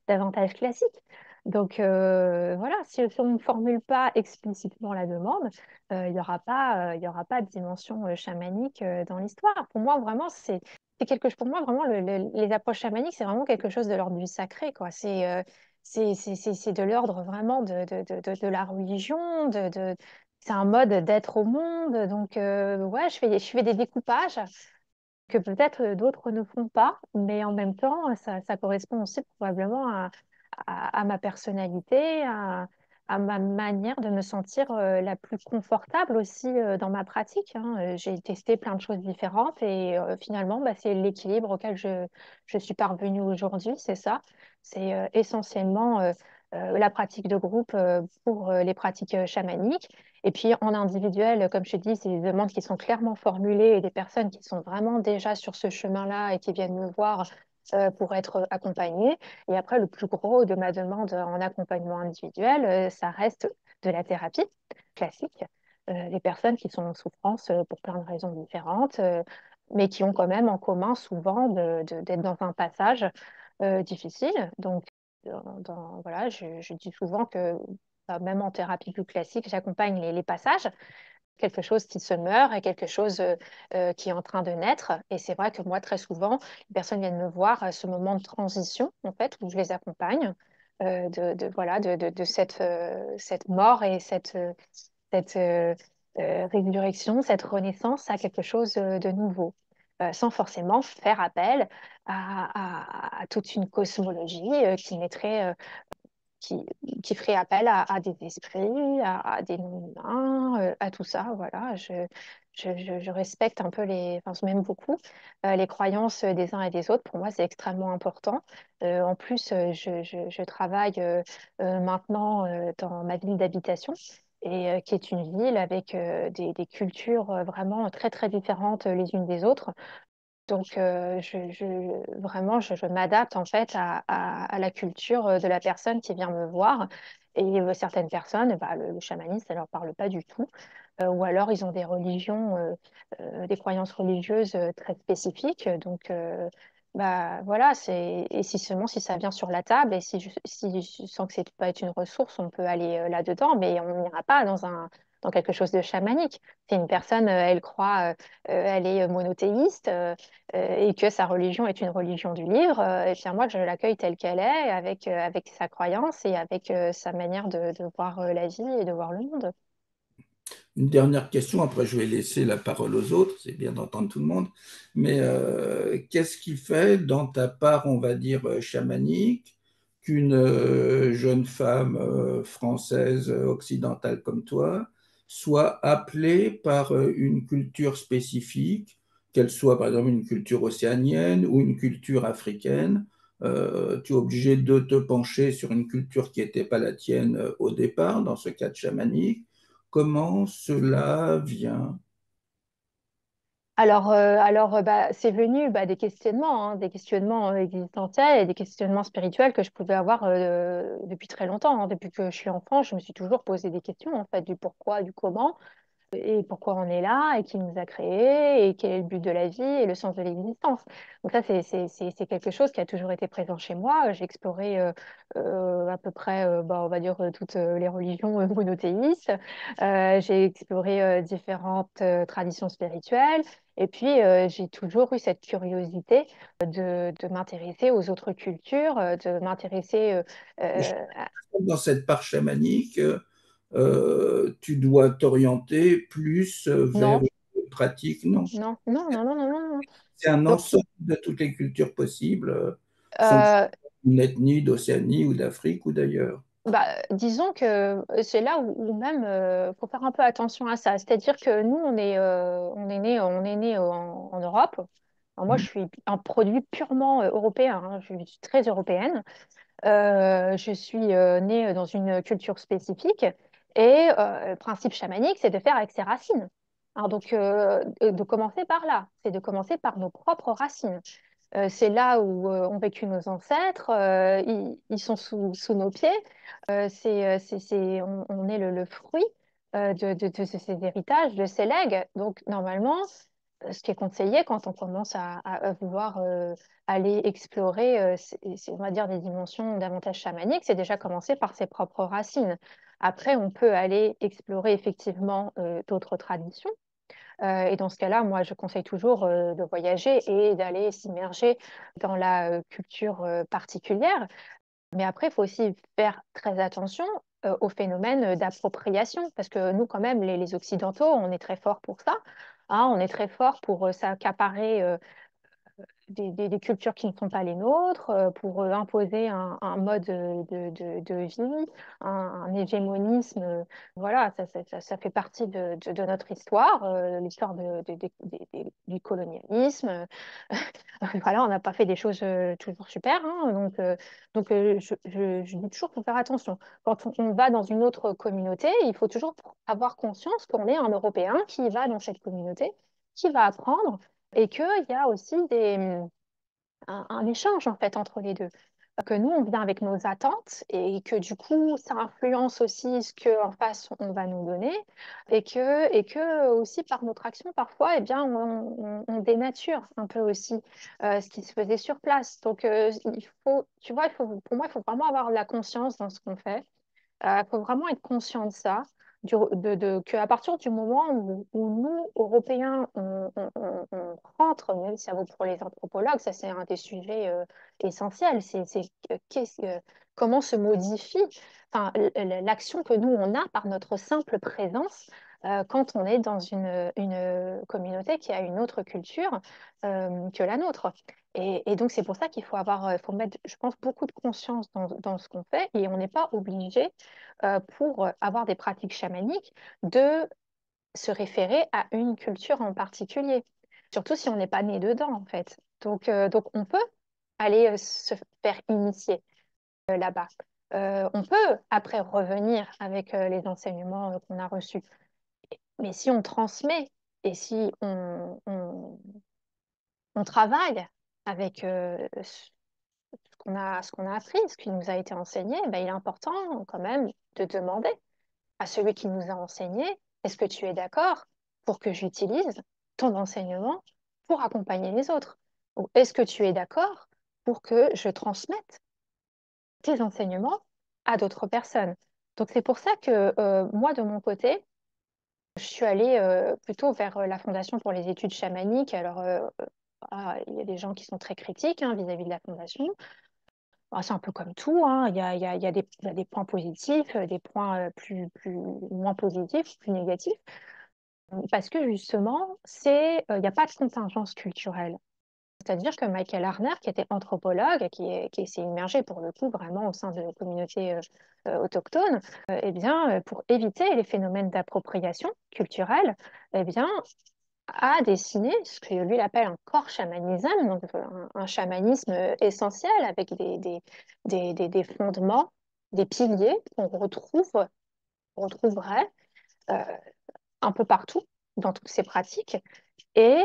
davantage classiques. Voilà, si on ne formule pas explicitement la demande, il y aura pas de dimension chamanique dans l'histoire. Pour moi, vraiment, c'est quelque chose. Pour moi, vraiment, les approches chamaniques, c'est vraiment quelque chose de l'ordre du sacré, quoi. c'est de l'ordre vraiment de la religion, c'est un mode d'être au monde. Donc, ouais, je fais des découpages que peut-être d'autres ne font pas, mais en même temps, ça correspond aussi probablement à ma personnalité, à ma manière de me sentir la plus confortable aussi dans ma pratique, hein. J'ai testé plein de choses différentes et finalement, bah, c'est l'équilibre auquel je suis parvenue aujourd'hui, c'est ça. C'est essentiellement la pratique de groupe pour les pratiques chamaniques. Et puis en individuel, comme je te dis, c'est des demandes qui sont clairement formulées et des personnes qui sont vraiment déjà sur ce chemin-là et qui viennent me voir pour être accompagnées. Et après, le plus gros de ma demande en accompagnement individuel, ça reste de la thérapie classique. Les personnes qui sont en souffrance pour plein de raisons différentes, mais qui ont quand même en commun souvent d'être dans un passage difficile. Donc, voilà, je dis souvent que même en thérapie plus classique, j'accompagne les passages, quelque chose qui se meurt et quelque chose qui est en train de naître. Et c'est vrai que moi, très souvent, les personnes viennent me voir à ce moment de transition, en fait, où je les accompagne voilà, de cette mort et cette résurrection, cette renaissance à quelque chose de nouveau. Sans forcément faire appel à toute une cosmologie qui mettrait qui, qui ferait appel à des esprits, à des non-humains, à tout ça. Voilà, je respecte un peu enfin, même beaucoup les croyances des uns et des autres. Pour moi, c'est extrêmement important. En plus, je travaille maintenant dans ma ville d'habitation. Et qui est une ville avec des cultures vraiment très très différentes les unes des autres. Donc, vraiment, je m'adapte en fait à la culture de la personne qui vient me voir. Et certaines personnes, bah, le chamanisme, ça ne leur parle pas du tout. Ou alors, ils ont des religions, des croyances religieuses très spécifiques. Donc, bah, voilà, et si seulement si ça vient sur la table et si je sens que c'est pas être une ressource, on peut aller là-dedans, mais on n'ira pas dans quelque chose de chamanique. Si une personne, elle croit, elle est monothéiste et que sa religion est une religion du livre, et bien moi, je l'accueille telle qu'elle est, avec sa croyance et avec sa manière de voir la vie et de voir le monde. Une dernière question, après je vais laisser la parole aux autres, c'est bien d'entendre tout le monde, mais qu'est-ce qui fait dans ta part, on va dire, chamanique, qu'une jeune femme française occidentale comme toi soit appelée par une culture spécifique, qu'elle soit par exemple une culture océanienne ou une culture africaine? Tu es obligé de te pencher sur une culture qui n'était pas la tienne au départ, dans ce cas de chamanique. Comment cela vient? Bah, c'est venu bah, des questionnements existentiels et des questionnements spirituels que je pouvais avoir depuis très longtemps, hein. Depuis que je suis enfant, je me suis toujours posé des questions en fait du pourquoi, du comment et pourquoi on est là et qui nous a créés et quel est le but de la vie et le sens de l'existence. Donc ça, c'est quelque chose qui a toujours été présent chez moi. J'ai exploré à peu près, bah, on va dire, toutes les religions monothéistes. J'ai exploré différentes traditions spirituelles. Et puis, j'ai toujours eu cette curiosité de m'intéresser aux autres cultures, de m'intéresser Dans cette part chamanique, tu dois t'orienter plus vers non, une pratique, non. non, non, non, non, non, non, non. C'est un Donc, ensemble de toutes les cultures possibles, sans euh, une ethnie d'Océanie ou d'Afrique ou d'ailleurs. bah, disons que c'est là où même faut faire un peu attention à ça. C'est-à-dire que nous, on est né en Europe. Alors moi, je suis un produit purement européen, hein. Je suis très européenne. Je suis née dans une culture spécifique et le principe chamanique, c'est de faire avec ses racines. Alors donc, de commencer par là, c'est de commencer par nos propres racines. C'est là où ont vécu nos ancêtres, ils sont sous nos pieds. On est le fruit de ces héritages, de ces legs. Donc, normalement, ce qui est conseillé quand on commence à vouloir aller explorer, on va dire, des dimensions davantage chamaniques, c'est déjà commencer par ses propres racines. Après, on peut aller explorer effectivement d'autres traditions. Et dans ce cas-là, moi, je conseille toujours de voyager et d'aller s'immerger dans la culture particulière. Mais après, il faut aussi faire très attention au phénomène d'appropriation, parce que nous, quand même, les Occidentaux, on est très forts pour ça. Hein, on est très forts pour s'accaparer des cultures qui ne sont pas les nôtres, pour imposer un mode de vie, un hégémonisme. Voilà, ça fait partie de notre histoire, l'histoire du colonialisme. Voilà, on n'a pas fait des choses toujours super. Hein, je dis toujours qu'il faut faire attention. Quand on va dans une autre communauté, il faut toujours avoir conscience qu'on est un Européen qui va dans cette communauté, qui va apprendre et qu'il y a aussi un échange en fait entre les deux. Que nous, on vient avec nos attentes et que du coup, ça influence aussi ce qu'en face, on va nous donner et que aussi par notre action, parfois, eh bien, on dénature un peu aussi ce qui se faisait sur place. Donc, il faut, tu vois, pour moi, il faut vraiment avoir de la conscience dans ce qu'on fait. Il faut vraiment être conscient de ça, qu'à partir du moment où nous, Européens, on rentre, même si ça vaut pour les anthropologues, ça c'est un des sujets essentiels, comment se modifie enfin, l'action que nous, on a par notre simple présence quand on est dans une communauté qui a une autre culture que la nôtre. Et donc, c'est pour ça qu'il faut mettre, je pense, beaucoup de conscience dans ce qu'on fait et on n'est pas obligé pour avoir des pratiques chamaniques, de se référer à une culture en particulier, surtout si on n'est pas né dedans, en fait. Donc on peut aller se faire initier là-bas. On peut après revenir avec les enseignements qu'on a reçus. Mais si on transmet et si on travaille avec ce qu'on a appris, ce qui nous a été enseigné, ben, il est important quand même de demander à celui qui nous a enseigné, est-ce que tu es d'accord pour que j'utilise ton enseignement pour accompagner les autres? Ou est-ce que tu es d'accord pour que je transmette tes enseignements à d'autres personnes? Donc c'est pour ça que moi, de mon côté, je suis allée plutôt vers la Fondation pour les études chamaniques. Alors, il y a des gens qui sont très critiques hein, vis-à-vis de la Fondation. Bah, c'est un peu comme tout, hein. Il y a des points positifs, des points plus moins positifs, plus négatifs, parce que justement, il n'y a pas de contingence culturelle. C'est-à-dire que Michael Harner, qui était anthropologue, qui s'est immergé pour le coup vraiment au sein de la communauté autochtone, eh bien, pour éviter les phénomènes d'appropriation culturelle, eh bien, a dessiné ce que lui il appelle un corps chamanisme, donc un chamanisme essentiel avec des fondements, des piliers qu'on retrouverait euh, un peu partout dans toutes ces pratiques et,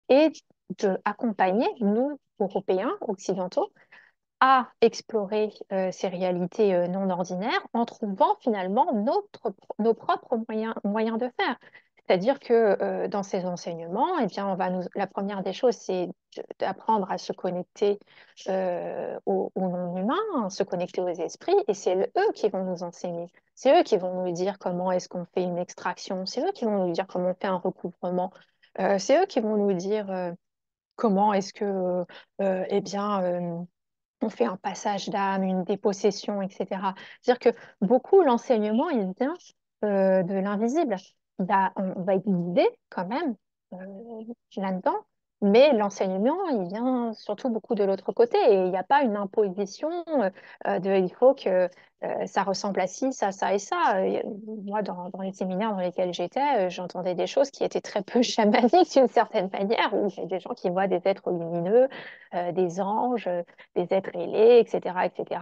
et de accompagner nous, Européens, Occidentaux, à explorer ces réalités non ordinaires en trouvant finalement nos propres moyens de faire. C'est-à-dire que dans ces enseignements, eh bien, la première des choses, c'est d'apprendre à se connecter au non-humain, hein, se connecter aux esprits, et c'est eux qui vont nous enseigner. C'est eux qui vont nous dire comment est-ce qu'on fait une extraction, c'est eux qui vont nous dire comment on fait un recouvrement, c'est eux qui vont nous dire comment est-ce que, eh bien, on fait un passage d'âme, une dépossession, etc. C'est-à-dire que beaucoup, l'enseignement, il vient de l'invisible. On va être guidé quand même euh, là-dedans, mais l'enseignement, il vient surtout beaucoup de l'autre côté et il n'y a pas une imposition il faut que ça ressemble à ci, ça et ça. Moi, dans les séminaires dans lesquels j'étais, j'entendais des choses qui étaient très peu chamaniques d'une certaine manière, où il y a des gens qui voient des êtres lumineux, des anges, des êtres ailés, etc., etc.,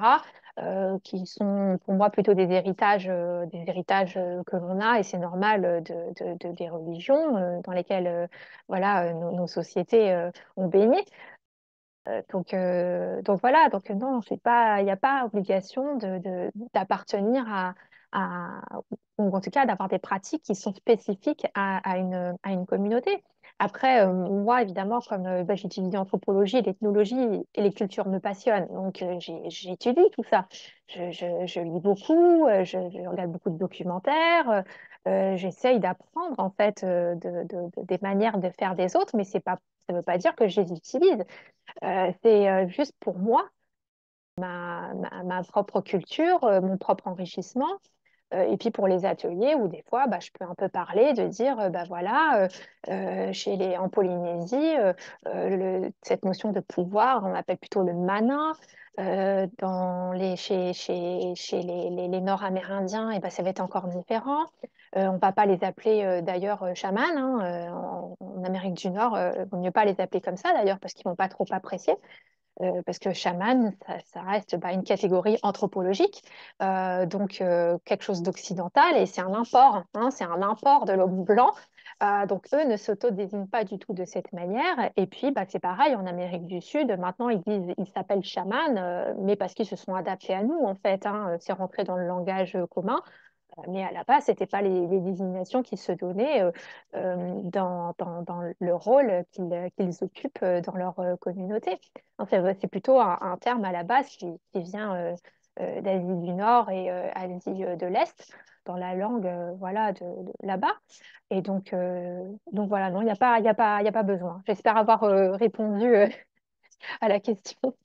qui sont pour moi plutôt des héritages que l'on a, et c'est normal des religions dans lesquelles voilà, nos sociétés ont baigné. Donc voilà, donc non, il n'y a pas obligation d'appartenir à- ou en tout cas d'avoir des pratiques qui sont spécifiques à une communauté. Après, moi, évidemment, comme j'étudie l'anthropologie, l'ethnologie et les cultures me passionnent, donc j'étudie tout ça. Je lis beaucoup, je regarde beaucoup de documentaires, j'essaye d'apprendre en fait des manières de faire des autres, mais ça ne veut pas dire que je les utilise. C'est juste pour moi, ma propre culture, mon propre enrichissement. Et puis pour les ateliers où des fois, bah, je peux un peu parler, de dire, bah, voilà, en Polynésie, cette notion de pouvoir, on appelle plutôt le mana. Chez les Nord-Amérindiens, et ben, ça va être encore différent. On ne va pas les appeler d'ailleurs chamans, hein, en Amérique du Nord, il vaut mieux pas les appeler comme ça d'ailleurs parce qu'ils vont pas trop apprécier. Parce que chaman, ça reste bah, une catégorie anthropologique, donc quelque chose d'occidental, et c'est un import, hein, c'est un import de l'homme blanc. Donc eux ne s'auto-désignent pas du tout de cette manière. Et puis bah, c'est pareil en Amérique du Sud. Maintenant ils s'appellent chaman, mais parce qu'ils se sont adaptés à nous en fait. Hein, c'est rentré dans le langage commun. Mais à la base, ce n'étaient pas les désignations qu'ils se donnaient dans le rôle qu'ils occupent dans leur communauté. En fait, c'est plutôt un terme à la base qui vient d'Asie du Nord et Asie de l'Est, dans la langue voilà, de là-bas. Et donc voilà, non, il y a pas besoin. J'espère avoir répondu à la question.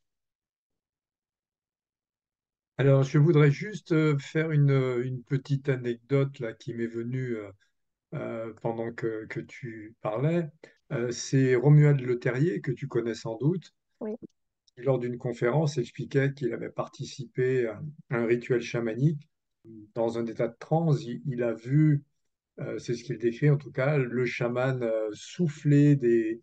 Alors, je voudrais juste faire une petite anecdote là, qui m'est venue pendant que tu parlais. C'est Romuald Le Terrier, que tu connais sans doute, Oui, qui, lors d'une conférence, expliquait qu'il avait participé à un rituel chamanique. Dans un état de transe, il a vu, c'est ce qu'il décrit en tout cas, le chaman souffler des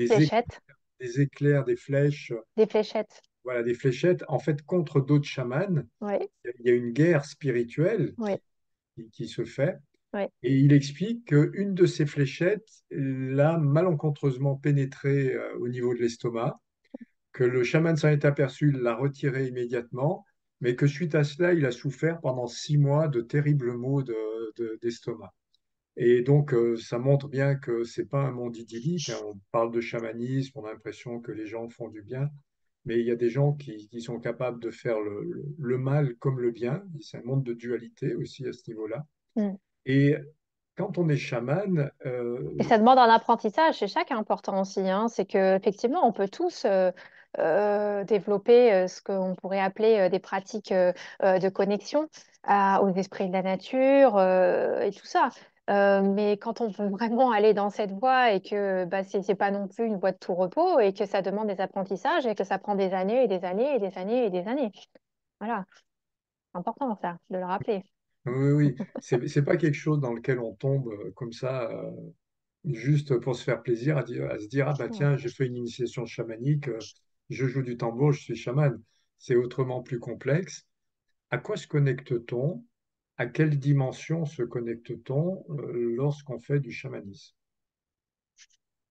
fléchettes, des éclairs, des flèches, des fléchettes. voilà, des fléchettes, en fait, contre d'autres chamans. Oui, Il y a une guerre spirituelle oui, qui se fait. oui. Et il explique qu'une de ces fléchettes l'a malencontreusement pénétré au niveau de l'estomac, que le chaman s'en est aperçu, il l'a retiré immédiatement, mais que suite à cela, il a souffert pendant 6 mois de terribles maux d'estomac. Et donc, ça montre bien que c'est pas un monde idyllique, hein. On parle de chamanisme, on a l'impression que les gens font du bien, mais il y a des gens qui sont capables de faire le mal comme le bien. C'est un monde de dualité aussi à ce niveau-là. Mm. Et quand on est chaman, Et ça demande un apprentissage, c'est ça qui est important aussi, hein. C'est qu'effectivement, on peut tous développer ce qu'on pourrait appeler des pratiques de connexion aux esprits de la nature et tout ça. Mais quand on veut vraiment aller dans cette voie et que bah, c'est pas non plus une voie de tout repos et que ça demande des apprentissages et que ça prend des années et des années et des années et des années. Voilà, c'est important ça, de le rappeler. oui, oui, c'est pas quelque chose dans lequel on tombe comme ça, juste pour se faire plaisir, à se dire, ah bah Ouais. tiens, j'ai fait une initiation chamanique, je joue du tambour, je suis chaman. C'est autrement plus complexe. À quoi se connecte-t-on? À quelle dimension se connecte-t-on lorsqu'on fait du chamanisme?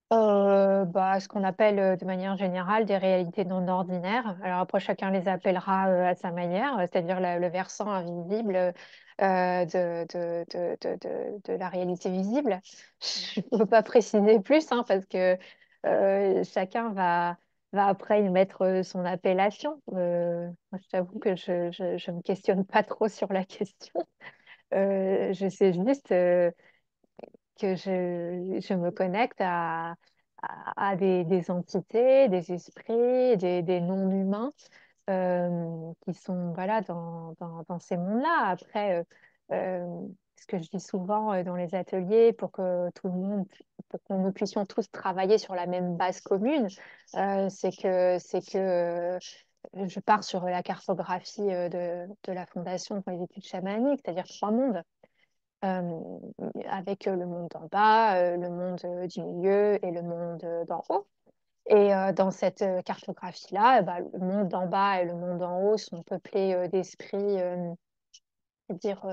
Bah, ce qu'on appelle de manière générale des réalités non ordinaires. Alors après, chacun les appellera à sa manière, c'est-à-dire le versant invisible de la réalité visible. Je ne peux pas préciser plus hein, parce que chacun va après y mettre son appellation. Moi, je t'avoue que je me questionne pas trop sur la question. Je sais juste que je me connecte à des entités, des esprits, des non-humains qui sont voilà, dans ces mondes-là. Après, ce que je dis souvent dans les ateliers pour que tout le monde, pour que nous puissions tous travailler sur la même base commune, c'est que je pars sur la cartographie de la Fondation pour les études chamaniques, c'est-à-dire 3 mondes euh, avec le monde d'en bas, le monde du milieu et le monde d'en haut. Et dans cette cartographie-là, bah, le monde d'en bas et le monde d'en haut sont peuplés d'esprits, je veux dire,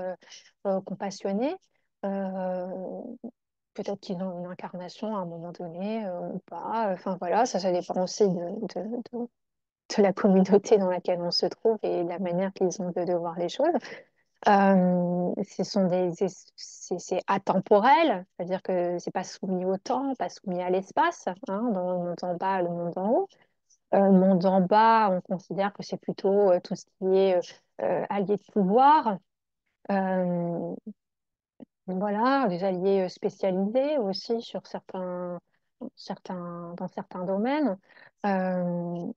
compassionnés. Euh, Peut-être qu'ils ont une incarnation à un moment donné ou pas. Enfin voilà, ça dépend aussi de la communauté dans laquelle on se trouve et de la manière qu'ils ont de voir les choses. Ce sont c'est atemporel, c'est-à-dire que c'est pas soumis au temps, pas soumis à l'espace, hein, dans le monde en bas, le monde en haut. Le monde en bas, on considère que c'est plutôt tout ce qui est alliés de pouvoir, euh, voilà, des alliés spécialisés aussi sur certains, dans certains domaines.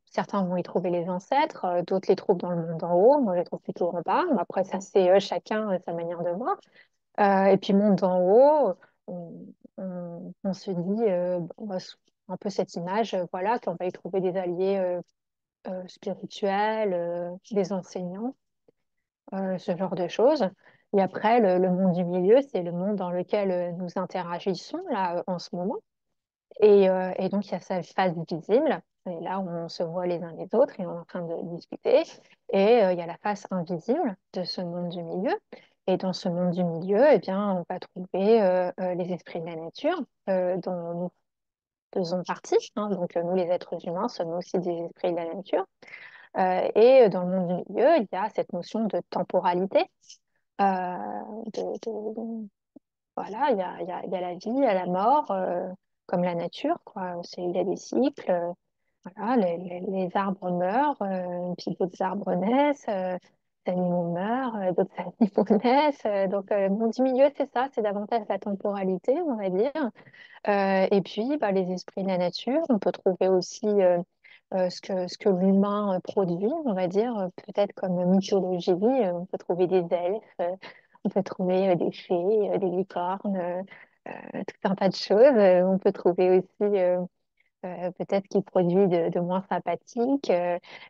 Certains vont y trouver les ancêtres, d'autres les trouvent dans le monde en haut. Moi, je les trouve plutôt en bas. Mais après, ça, c'est chacun sa manière de voir. Et puis, monde d'en haut, on, on se dit un peu cette image, voilà, qu'on va y trouver des alliés spirituels, des enseignants, ce genre de choses. Et après, le monde du milieu, c'est le monde dans lequel nous interagissons là en ce moment. Et donc, il y a sa face visible, et là où on se voit les uns les autres et on est en train de discuter. Et il y a la face invisible de ce monde du milieu. Et dans ce monde du milieu, eh bien, on va trouver les esprits de la nature dont nous faisons partie. Hein. Donc, nous, les êtres humains, sommes aussi des esprits de la nature. Et dans le monde du milieu, il y a cette notion de temporalité. Euh, voilà, il y a la vie, il y a la mort, comme la nature, quoi. Il y a des cycles. Voilà, les arbres meurent, puis d'autres arbres naissent, les animaux meurent, d'autres animaux naissent. Donc, le monde du milieu, c'est ça, c'est davantage la temporalité, on va dire. Et puis, bah, les esprits de la nature, on peut trouver aussi ce que l'humain produit, on va dire, peut-être comme mythologie. On peut trouver des elfes, on peut trouver des fées, des licornes, tout un tas de choses. On peut trouver aussi peut-être qui produit de moins sympathiques.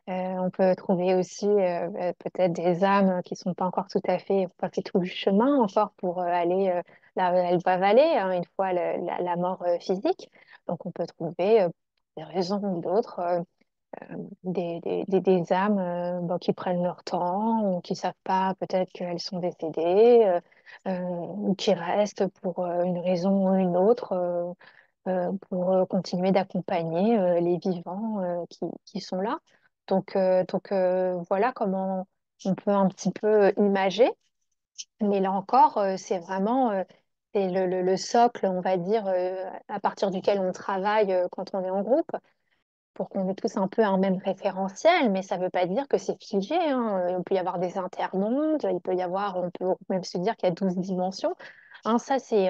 On peut trouver aussi peut-être des âmes qui sont pas encore tout à fait, pas fait tout le chemin encore pour aller là où elles doivent aller, hein, une fois la mort physique. Donc on peut trouver des raisons ou d'autres, des âmes bon, qui prennent leur temps ou qui savent pas peut-être qu'elles sont décédées ou qui restent pour une raison ou une autre. Pour continuer d'accompagner les vivants qui sont là. Donc, voilà comment on peut un petit peu imager. Mais là encore, c'est vraiment c'est le socle, on va dire, à partir duquel on travaille quand on est en groupe, pour qu'on ait tous un peu un même référentiel. Mais ça ne veut pas dire que c'est figé, hein. Il peut y avoir des intermondes, il peut y avoir, on peut même se dire qu'il y a 12 dimensions. Hein, ça, c'est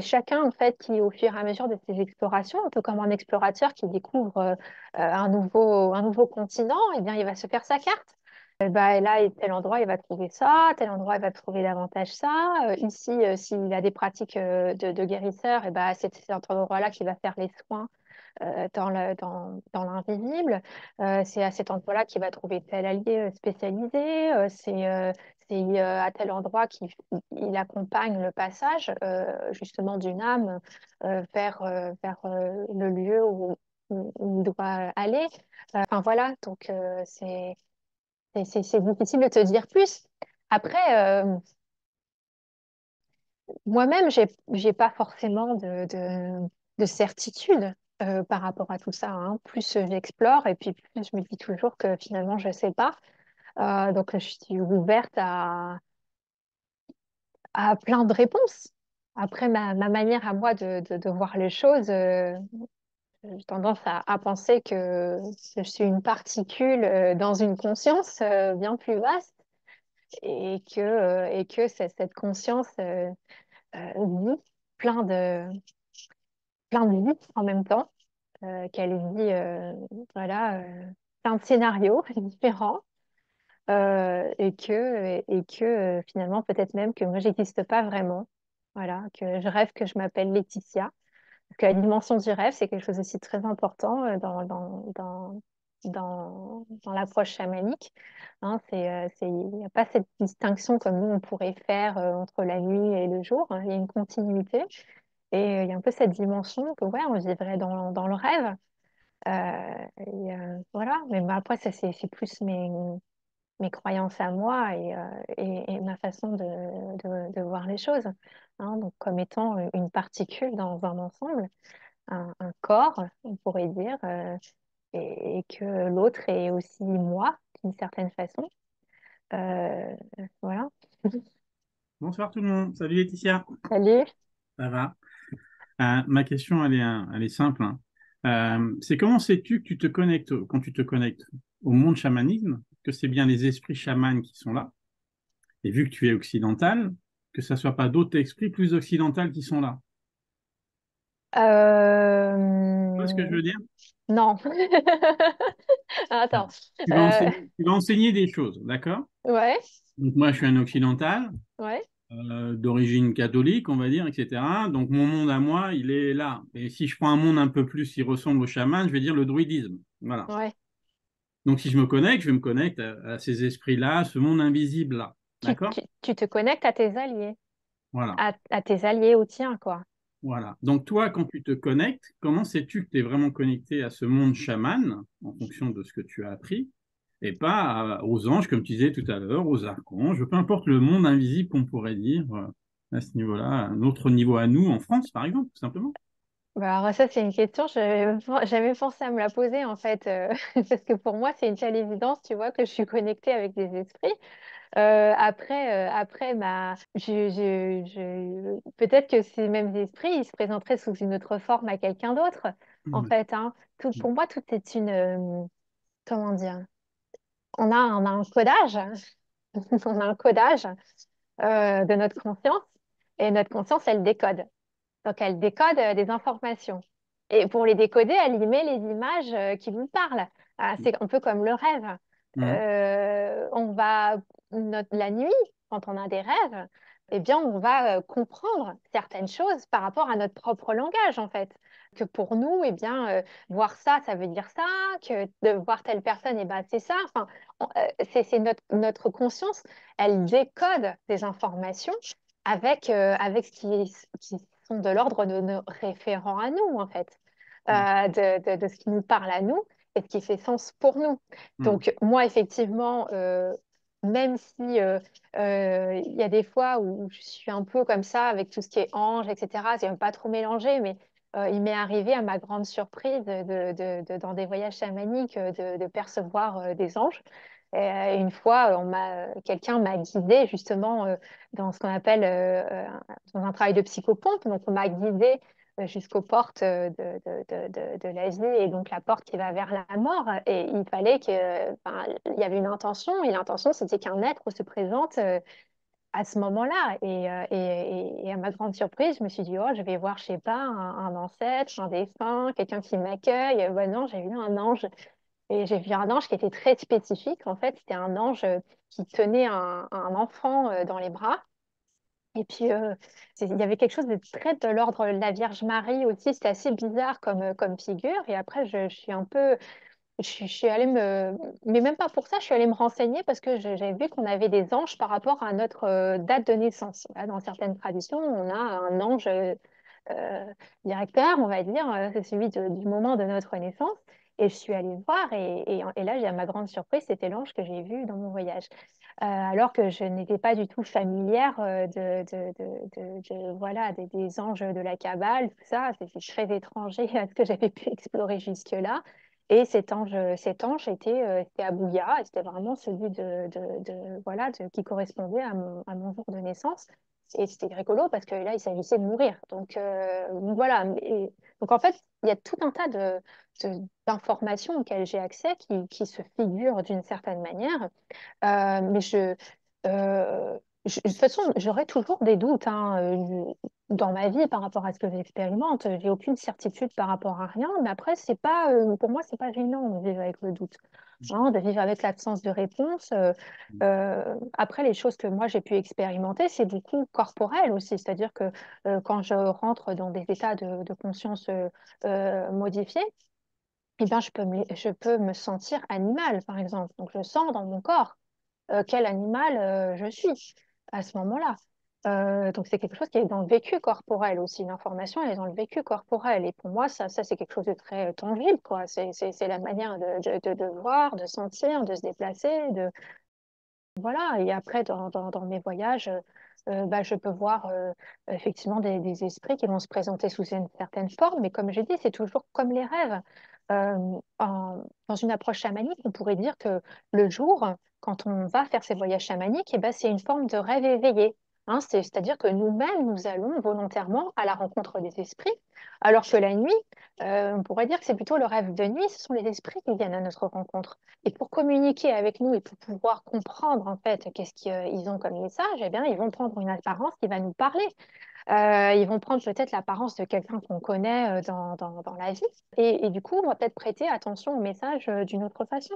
chacun en fait qui, au fur et à mesure de ses explorations, un peu comme un explorateur qui découvre un nouveau continent, et bien il va se faire sa carte. Bah, et là, tel endroit, il va trouver ça, tel endroit, il va trouver davantage ça. Ici, s'il a des pratiques de guérisseur, et bah, c'est cet endroit-là qu'il va faire les soins dans l'invisible. C'est à cet endroit-là qu'il va trouver tel allié spécialisé. C'est à tel endroit qu'il il accompagne le passage justement d'une âme vers le lieu où il doit aller. Enfin voilà, donc c'est difficile de te dire plus. Après, moi-même, j'ai pas forcément de certitude par rapport à tout ça. Hein. Plus j'explore et puis plus je me dis toujours que finalement, je sais pas. Donc, je suis ouverte à plein de réponses. Après, ma manière à moi de voir les choses, j'ai tendance à penser que je suis une particule dans une conscience bien plus vaste et que cette conscience vit plein plein de vies en même temps, qu'elle vit voilà, plein de scénarios différents et que finalement peut-être même que moi j'existe pas vraiment. Voilà, que je rêve que je m'appelle Laetitia. Parce que la dimension du rêve, c'est quelque chose aussi de très important dans l'approche chamanique. Hein, il n'y a pas cette distinction comme nous on pourrait faire entre la nuit et le jour. Hein. Il y a une continuité. Et il y a un peu cette dimension que ouais, on vivrait dans le rêve. Voilà, mais bah, après, ça, c'est plus mes croyances à moi et ma façon de voir les choses. Hein, donc, comme étant une particule dans un ensemble, un corps, on pourrait dire, et que l'autre est aussi moi, d'une certaine façon. Euh, voilà. Bonsoir tout le monde. Salut Laetitia. Salut. Ça va? Ma question, elle est simple. Hein. C'est comment sais-tu que tu te connectes, quand tu te connectes au monde chamanisme, que c'est bien les esprits chamans qui sont là, et vu que tu es occidental, que ça soit pas d'autres esprits plus occidentaux qui sont là. Tu vois ce que je Euh, veux dire? non. Alors, Attends. tu vas Euh, tu vas enseigner des choses, d'accord? ouais, Donc moi, je suis un occidental, ouais, d'origine catholique, on va dire, etc. Donc mon monde à moi, il est là. Et si je prends un monde un peu plus qui ressemble au chaman, je vais dire le druidisme. Voilà. ouais. Donc si je me connecte, je me connecte à ces esprits-là, à ce monde invisible-là. D'accord? Tu te connectes à tes alliés, Voilà. à tes alliés au tien, quoi. Voilà. Donc toi, quand tu te connectes, comment sais-tu que tu es vraiment connecté à ce monde chaman, en fonction de ce que tu as appris, et pas aux anges, comme tu disais tout à l'heure, aux archanges, peu importe le monde invisible qu'on pourrait dire à ce niveau-là, un autre niveau à nous, en France, par exemple, tout simplement. Bah, alors ça, c'est une question, j'avais jamais pensé à me la poser, en fait, parce que pour moi, c'est une telle évidence, tu vois, que je suis connectée avec des esprits. Après peut-être que ces mêmes esprits, ils se présenteraient sous une autre forme à quelqu'un d'autre, en Mm. fait, hein. Pour moi, tout est comment dire, on a un codage, on a un codage de notre conscience, et notre conscience, elle décode. Donc, elle décode des informations. Et pour les décoder, elle y met les images qui nous parlent. Ah, c'est un peu comme le rêve. Mm. On va, la nuit, quand on a des rêves, eh bien, on va comprendre certaines choses par rapport à notre propre langage, en fait. Que pour nous, eh bien, voir ça, ça veut dire ça, que de voir telle personne, eh ben, c'est ça. Enfin, c'est notre conscience, elle décode des informations avec qui sont de l'ordre de nos référents à nous, en fait, Mm. de ce qui nous parle à nous et ce qui fait sens pour nous. Mm. Donc, moi, effectivement, même si il y a des fois où je suis un peu comme ça avec tout ce qui est ange, etc., j'aime pas trop mélanger, mais il m'est arrivé à ma grande surprise dans des voyages chamaniques de percevoir des anges. Et, une fois, quelqu'un m'a guidée justement dans ce qu'on appelle dans un travail de psychopompe. Donc, on m'a guidée jusqu'aux portes de la vie et donc la porte qui va vers la mort. Et il fallait enfin, il y avait une intention et l'intention, c'était qu'un être se présente à ce moment-là. Et à ma grande surprise, je me suis dit, oh, je vais voir, je sais pas, un ancêtre, un défunt, quelqu'un qui m'accueille. Non, j'ai vu un ange. Et j'ai vu un ange qui était très spécifique. En fait, c'était un ange qui tenait un enfant dans les bras. Et puis, il y avait quelque chose de très de l'ordre de la Vierge Marie aussi. C'était assez bizarre comme figure. Et après, je suis un peu. Je suis allée me. Mais même pas pour ça, je suis allée me renseigner parce que j'avais vu qu'on avait des anges par rapport à notre date de naissance. Voilà, dans certaines traditions, on a un ange euh, directeur, on va dire, c'est celui du moment de notre naissance. Et je suis allée voir, et là, à ma grande surprise, c'était l'ange que j'ai vu dans mon voyage. Alors que je n'étais pas du tout familière voilà, des anges de la Kabbale, tout ça. C'était très étranger à ce que j'avais pu explorer jusque-là. Et cet ange était Abouya, et c'était vraiment celui voilà, qui correspondait à mon jour de naissance. Et c'était rigolo parce que là, il s'agissait de mourir. Donc voilà. Donc en fait, il y a tout un tas d'informations auxquelles j'ai accès qui se figurent d'une certaine manière. Mais de toute façon, j'aurai toujours des doutes hein, dans ma vie par rapport à ce que j'expérimente. J'ai aucune certitude par rapport à rien. Mais après, c'est pas, pour moi, c'est pas gênant de vivre avec le doute, hein, de vivre avec l'absence de réponse. Après, les choses que moi j'ai pu expérimenter, c'est beaucoup corporel aussi. C'est-à-dire que quand je rentre dans des états de conscience modifiés, eh bien, je peux me sentir animal, par exemple. Donc, je sens dans mon corps quel animal je suis à ce moment-là. Donc, c'est quelque chose qui est dans le vécu corporel aussi. L'information, elle est dans le vécu corporel. Et pour moi, ça c'est quelque chose de très tangible, quoi. C'est la manière de voir, de sentir, de se déplacer, voilà, et après, dans mes voyages, bah, je peux voir effectivement des esprits qui vont se présenter sous une certaine forme, mais comme j'ai dit, c'est toujours comme les rêves. Dans une approche chamanique, on pourrait dire que le jour, quand on va faire ces voyages chamaniques, eh ben, c'est une forme de rêve éveillé. Hein, c'est-à-dire que nous-mêmes, nous allons volontairement à la rencontre des esprits, alors que la nuit, on pourrait dire que c'est plutôt le rêve de nuit, ce sont les esprits qui viennent à notre rencontre. Et pour communiquer avec nous et pour pouvoir comprendre en fait qu'est-ce qu'ils ont comme message, eh bien, ils vont prendre une apparence qui va nous parler. Ils vont prendre peut-être l'apparence de quelqu'un qu'on connaît dans la vie. Et du coup, on va peut-être prêter attention au message d'une autre façon.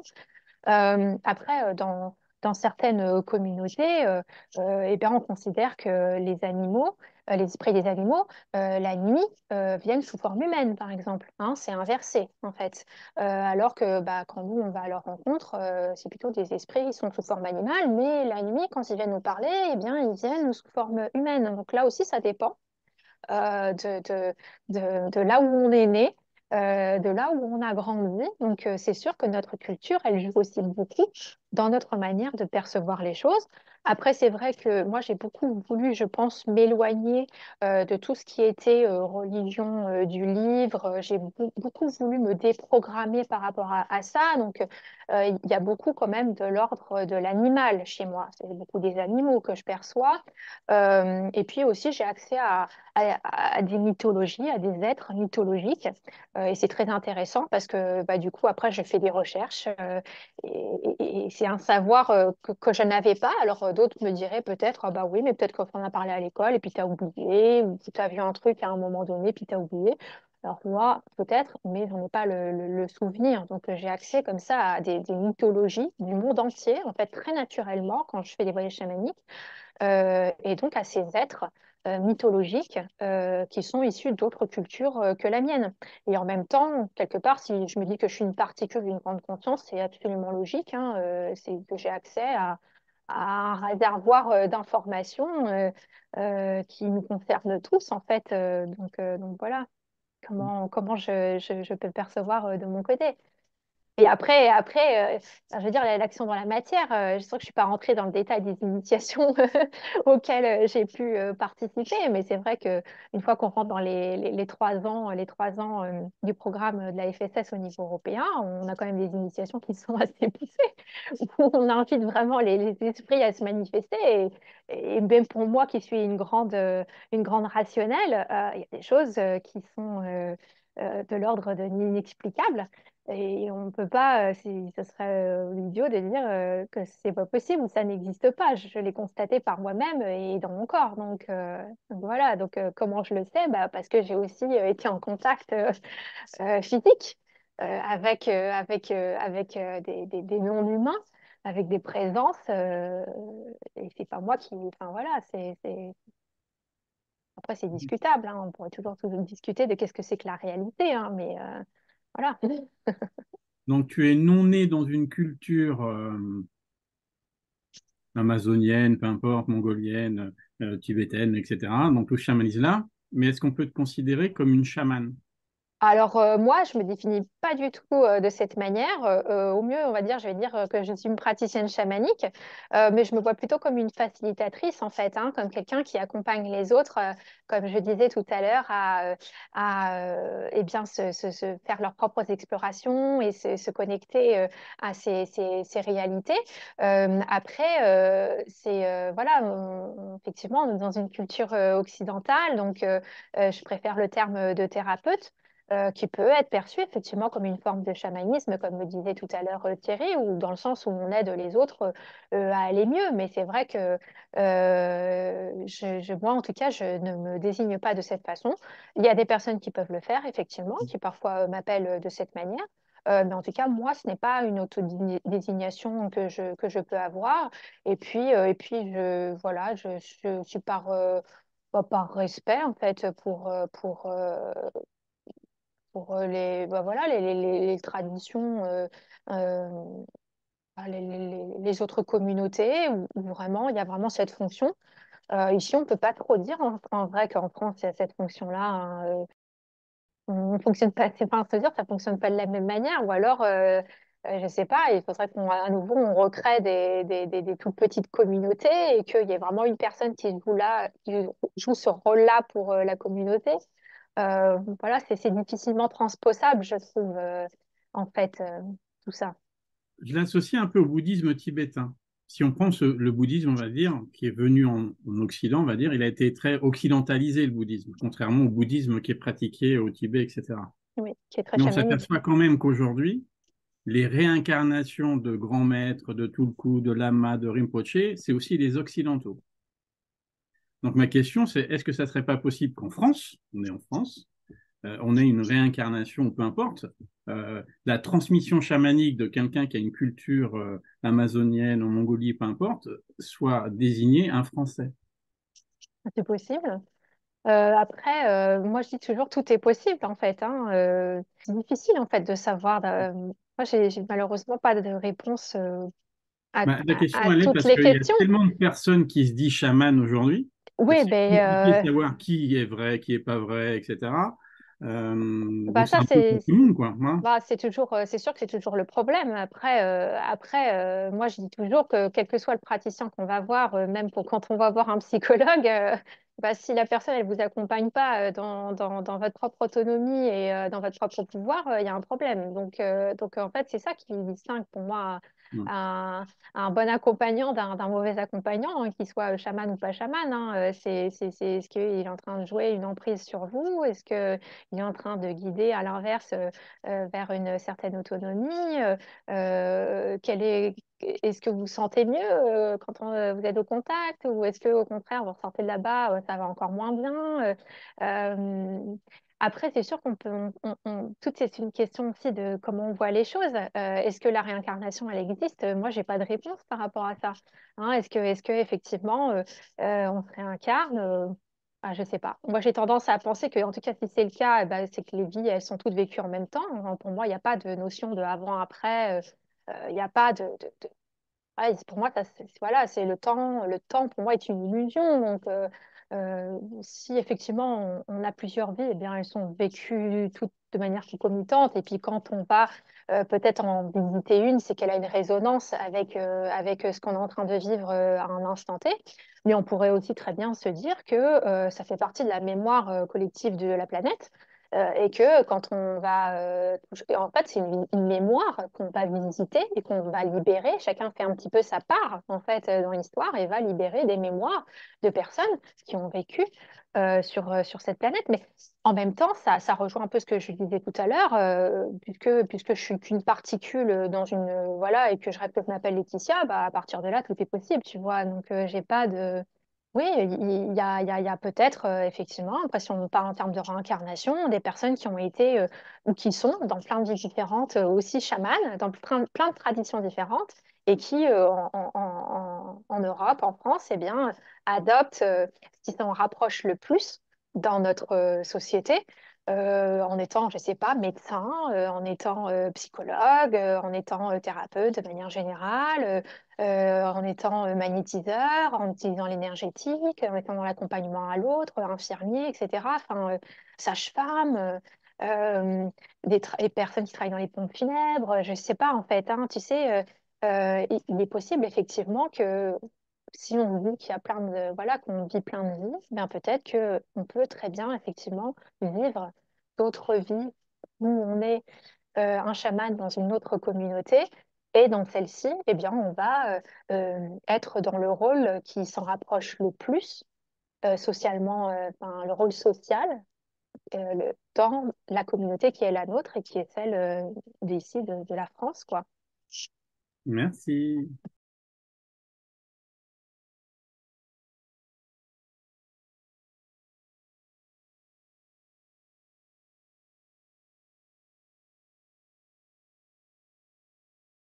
Après, dans certaines communautés, eh bien, on considère que les animaux, les esprits des animaux, la nuit, viennent sous forme humaine, par exemple. Hein, c'est inversé, en fait. Alors que bah, quand nous, on va à leur rencontre, c'est plutôt des esprits qui sont sous forme animale, mais la nuit, quand ils viennent nous parler, eh bien, ils viennent sous forme humaine. Donc là aussi, ça dépend de là où on est né, de là où on a grandi. Donc, c'est sûr que notre culture, elle joue aussi beaucoup dans notre manière de percevoir les choses. Après, c'est vrai que moi, j'ai beaucoup voulu, je pense, m'éloigner de tout ce qui était religion du livre. J'ai beaucoup voulu me déprogrammer par rapport à ça. Donc, il y a beaucoup quand même de l'ordre de l'animal chez moi. C'est beaucoup des animaux que je perçois. Et puis aussi, j'ai accès à des mythologies, à des êtres mythologiques. Et c'est très intéressant parce que bah, du coup, après, je fais des recherches et c'est un savoir que je n'avais pas. Alors d'autres me diraient peut-être, ah bah oui, mais peut-être qu'on en a parlé à l'école et puis tu as oublié, ou tu as vu un truc à un moment donné, puis tu as oublié. Alors moi, peut-être, mais j'en ai pas le souvenir. Donc j'ai accès comme ça à des mythologies du monde entier, en fait, très naturellement, quand je fais des voyages chamaniques et donc à ces êtres mythologiques qui sont issus d'autres cultures que la mienne. Et en même temps, quelque part, si je me dis que je suis une particule d'une grande conscience, c'est absolument logique, hein, c'est que j'ai accès à un réservoir d'informations qui nous concerne tous, en fait. Donc voilà comment je peux le percevoir de mon côté. Et après je veux dire, l'action dans la matière, je sais que je ne suis pas rentrée dans le détail des initiations auxquelles j'ai pu participer, mais c'est vrai qu'une fois qu'on rentre dans les 3 ans, du programme de la FSS au niveau européen, on a quand même des initiations qui sont assez poussées, où on invite vraiment les esprits à se manifester. Et même pour moi, qui suis une grande rationnelle, il y a des choses qui sont de l'ordre de l'inexplicable. Et on ne peut pas, ce serait idiot de dire que c'est pas possible ou ça n'existe pas. Je l'ai constaté par moi-même et dans mon corps. Donc voilà, comment je le sais? Bah, parce que j'ai aussi été en contact physique avec des non-humains, avec des présences. Et c'est pas moi qui. Enfin voilà, après c'est discutable. Hein, on pourrait toujours discuter de qu'est-ce que c'est que la réalité. Hein, mais voilà. Donc, tu es non né dans une culture amazonienne, peu importe, mongolienne, tibétaine, etc. Donc, le chamanisme là. Mais est-ce qu'on peut te considérer comme une chamane? Alors moi, je me définis pas du tout de cette manière. Au mieux, on va dire, je vais dire que je suis une praticienne chamanique, mais je me vois plutôt comme une facilitatrice en fait, hein, comme quelqu'un qui accompagne les autres, comme je disais tout à l'heure, eh bien faire leurs propres explorations et se connecter à ces réalités. Après, voilà, effectivement, on est dans une culture occidentale, donc je préfère le terme de thérapeute qui peut être perçu effectivement comme une forme de chamanisme, comme le disait tout à l'heure Thierry, ou dans le sens où on aide les autres à aller mieux. Mais c'est vrai que moi, en tout cas, je ne me désigne pas de cette façon. Il y a des personnes qui peuvent le faire, effectivement, qui parfois m'appellent de cette manière. Mais en tout cas, moi, ce n'est pas une autodésignation que je peux avoir. Et puis voilà, je suis par respect, en fait, pour bah voilà, les traditions, euh, les autres communautés où vraiment il y a vraiment cette fonction. Ici, on ne peut pas trop dire en vrai qu'en France, il y a cette fonction-là. Hein, on fonctionne pas, c'est pas se dire, ça fonctionne pas de la même manière, ou alors, je sais pas, il faudrait qu'à nouveau on recrée des toutes petites communautés et qu'il y ait vraiment une personne qui joue ce rôle-là pour la communauté. Voilà, c'est difficilement transposable, je trouve, en fait, tout ça. Je l'associe un peu au bouddhisme tibétain. Si on prend le bouddhisme, on va dire, qui est venu en Occident, on va dire, il a été très occidentalisé, le bouddhisme, contrairement au bouddhisme qui est pratiqué au Tibet, etc. Oui, qui est très Mais on chamanique. s'aperçoit quand même qu'aujourd'hui, les réincarnations de grands maîtres, de Tulku, de Lama, de Rinpoché, c'est aussi les Occidentaux. Donc ma question, c'est est-ce que ça ne serait pas possible qu'en France, on est en France, on ait une réincarnation, peu importe, la transmission chamanique de quelqu'un qui a une culture amazonienne, en Mongolie, peu importe, soit désigné un Français? C'est possible. Moi, je dis toujours tout est possible en fait, hein. C'est difficile en fait de savoir. Moi, j'ai malheureusement pas de réponse La question, à elle est toutes parce les qu'il y a questions. tellement de personnes qui se disent chaman aujourd'hui que Oui, c'est ben, compliqué de savoir qui est vrai, qui est pas vrai, etc. bah Donc c'est ça un peu pour tout le monde, quoi, hein. bah, c'est toujours, c'est sûr que c'est toujours le problème. Moi, je dis toujours que quel que soit le praticien qu'on va voir, même quand on va voir un psychologue, bah, si la personne elle vous accompagne pas dans votre propre autonomie et dans votre propre pouvoir, il y a un problème. Donc en fait, c'est ça qui distingue pour moi Mm. un, un bon accompagnant d'un mauvais accompagnant, hein, qu'il soit chaman ou pas chaman, hein. Est-ce qu'il est en train de jouer une emprise sur vous? Est-ce qu'il est en train de guider à l'inverse vers une certaine autonomie? Est-ce que vous vous sentez mieux quand vous êtes au contact, ou est-ce que au contraire vous ressortez de là-bas, ça va encore moins bien? Euh, Après, c'est sûr qu'on peut, tout c'est une question aussi de comment on voit les choses. Est-ce que la réincarnation, elle existe? Moi, j'ai pas de réponse par rapport à ça. Hein, est-ce que effectivement, on se réincarne? Je sais pas. Moi, j'ai tendance à penser que, en tout cas, si c'est le cas, c'est que les vies, elles sont toutes vécues en même temps. Hein, pour moi, il n'y a pas de notion de avant-après. Il n'y a pas Ouais, pour moi, voilà, c'est le temps. Le temps, pour moi, est une illusion. Si effectivement on a plusieurs vies, eh bien, elles sont vécues toutes de manière concomitante. Et puis, quand on va peut-être en visiter une, c'est qu'elle a une résonance avec ce qu'on est en train de vivre à un instant T. Mais on pourrait aussi très bien se dire que ça fait partie de la mémoire collective de la planète. Et que quand on va... en fait, c'est une mémoire qu'on va visiter et qu'on va libérer. Chacun fait un petit peu sa part, en fait, dans l'histoire et va libérer des mémoires de personnes qui ont vécu sur cette planète. Mais en même temps, ça rejoint un peu ce que je disais tout à l'heure, puisque je suis qu'une particule dans une... voilà, et que je rêve que je m'appelle Laetitia, bah, à partir de là, tout est possible, tu vois. Donc, j'ai pas de... Oui, il y a peut-être, effectivement, après, si on parle en termes de réincarnation, des personnes qui ont été ou qui sont dans plein de vies différentes, aussi chamanes, dans plein de traditions différentes, et qui, en Europe, en France, eh bien, adoptent ce qui s'en rapproche le plus dans notre société, en étant, je sais pas, médecin, en étant psychologue, en étant thérapeute de manière générale, en étant magnétiseur, en utilisant l'énergétique, en étant dans l'accompagnement à l'autre, infirmier, etc. Enfin, sage-femme, les personnes qui travaillent dans les pompes funèbres, je ne sais pas en fait, hein, tu sais, il est possible effectivement que si on dit qu'il y a plein de, voilà, qu'on vit plein de vies, ben peut-être que on peut très bien effectivement vivre d'autres vies où on est un chaman dans une autre communauté. Et dans celle-ci, eh bien, on va être dans le rôle qui s'en rapproche le plus socialement, enfin, le rôle social dans la communauté qui est la nôtre et qui est celle d'ici, de la France, quoi. Merci.